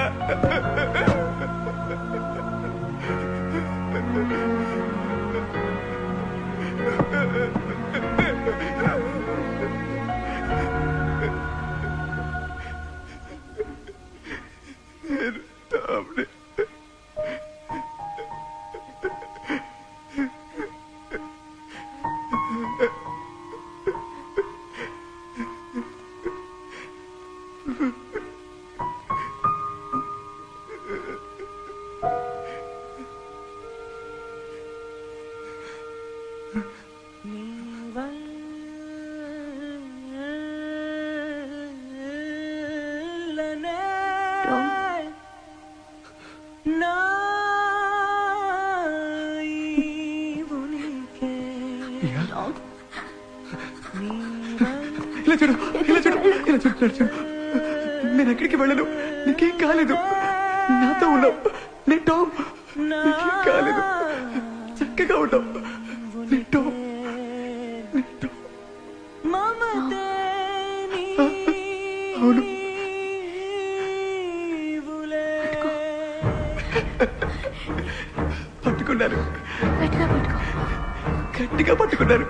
ఇలా చూడు ఇలా చూడు ఇలా చూడు ఇలా చూడు. నేను ఎక్కడికి వెళ్ళను, నీకేం కాలేదు, నాతో ఉన్నావు. నేను టామ్, నీకేం కాలేదు, చక్కగా ఉంటావు. నేను టామ్, నేను టామ్. అవును. పట్టుకున్నారు, గట్టిగా పట్టుకున్నారు.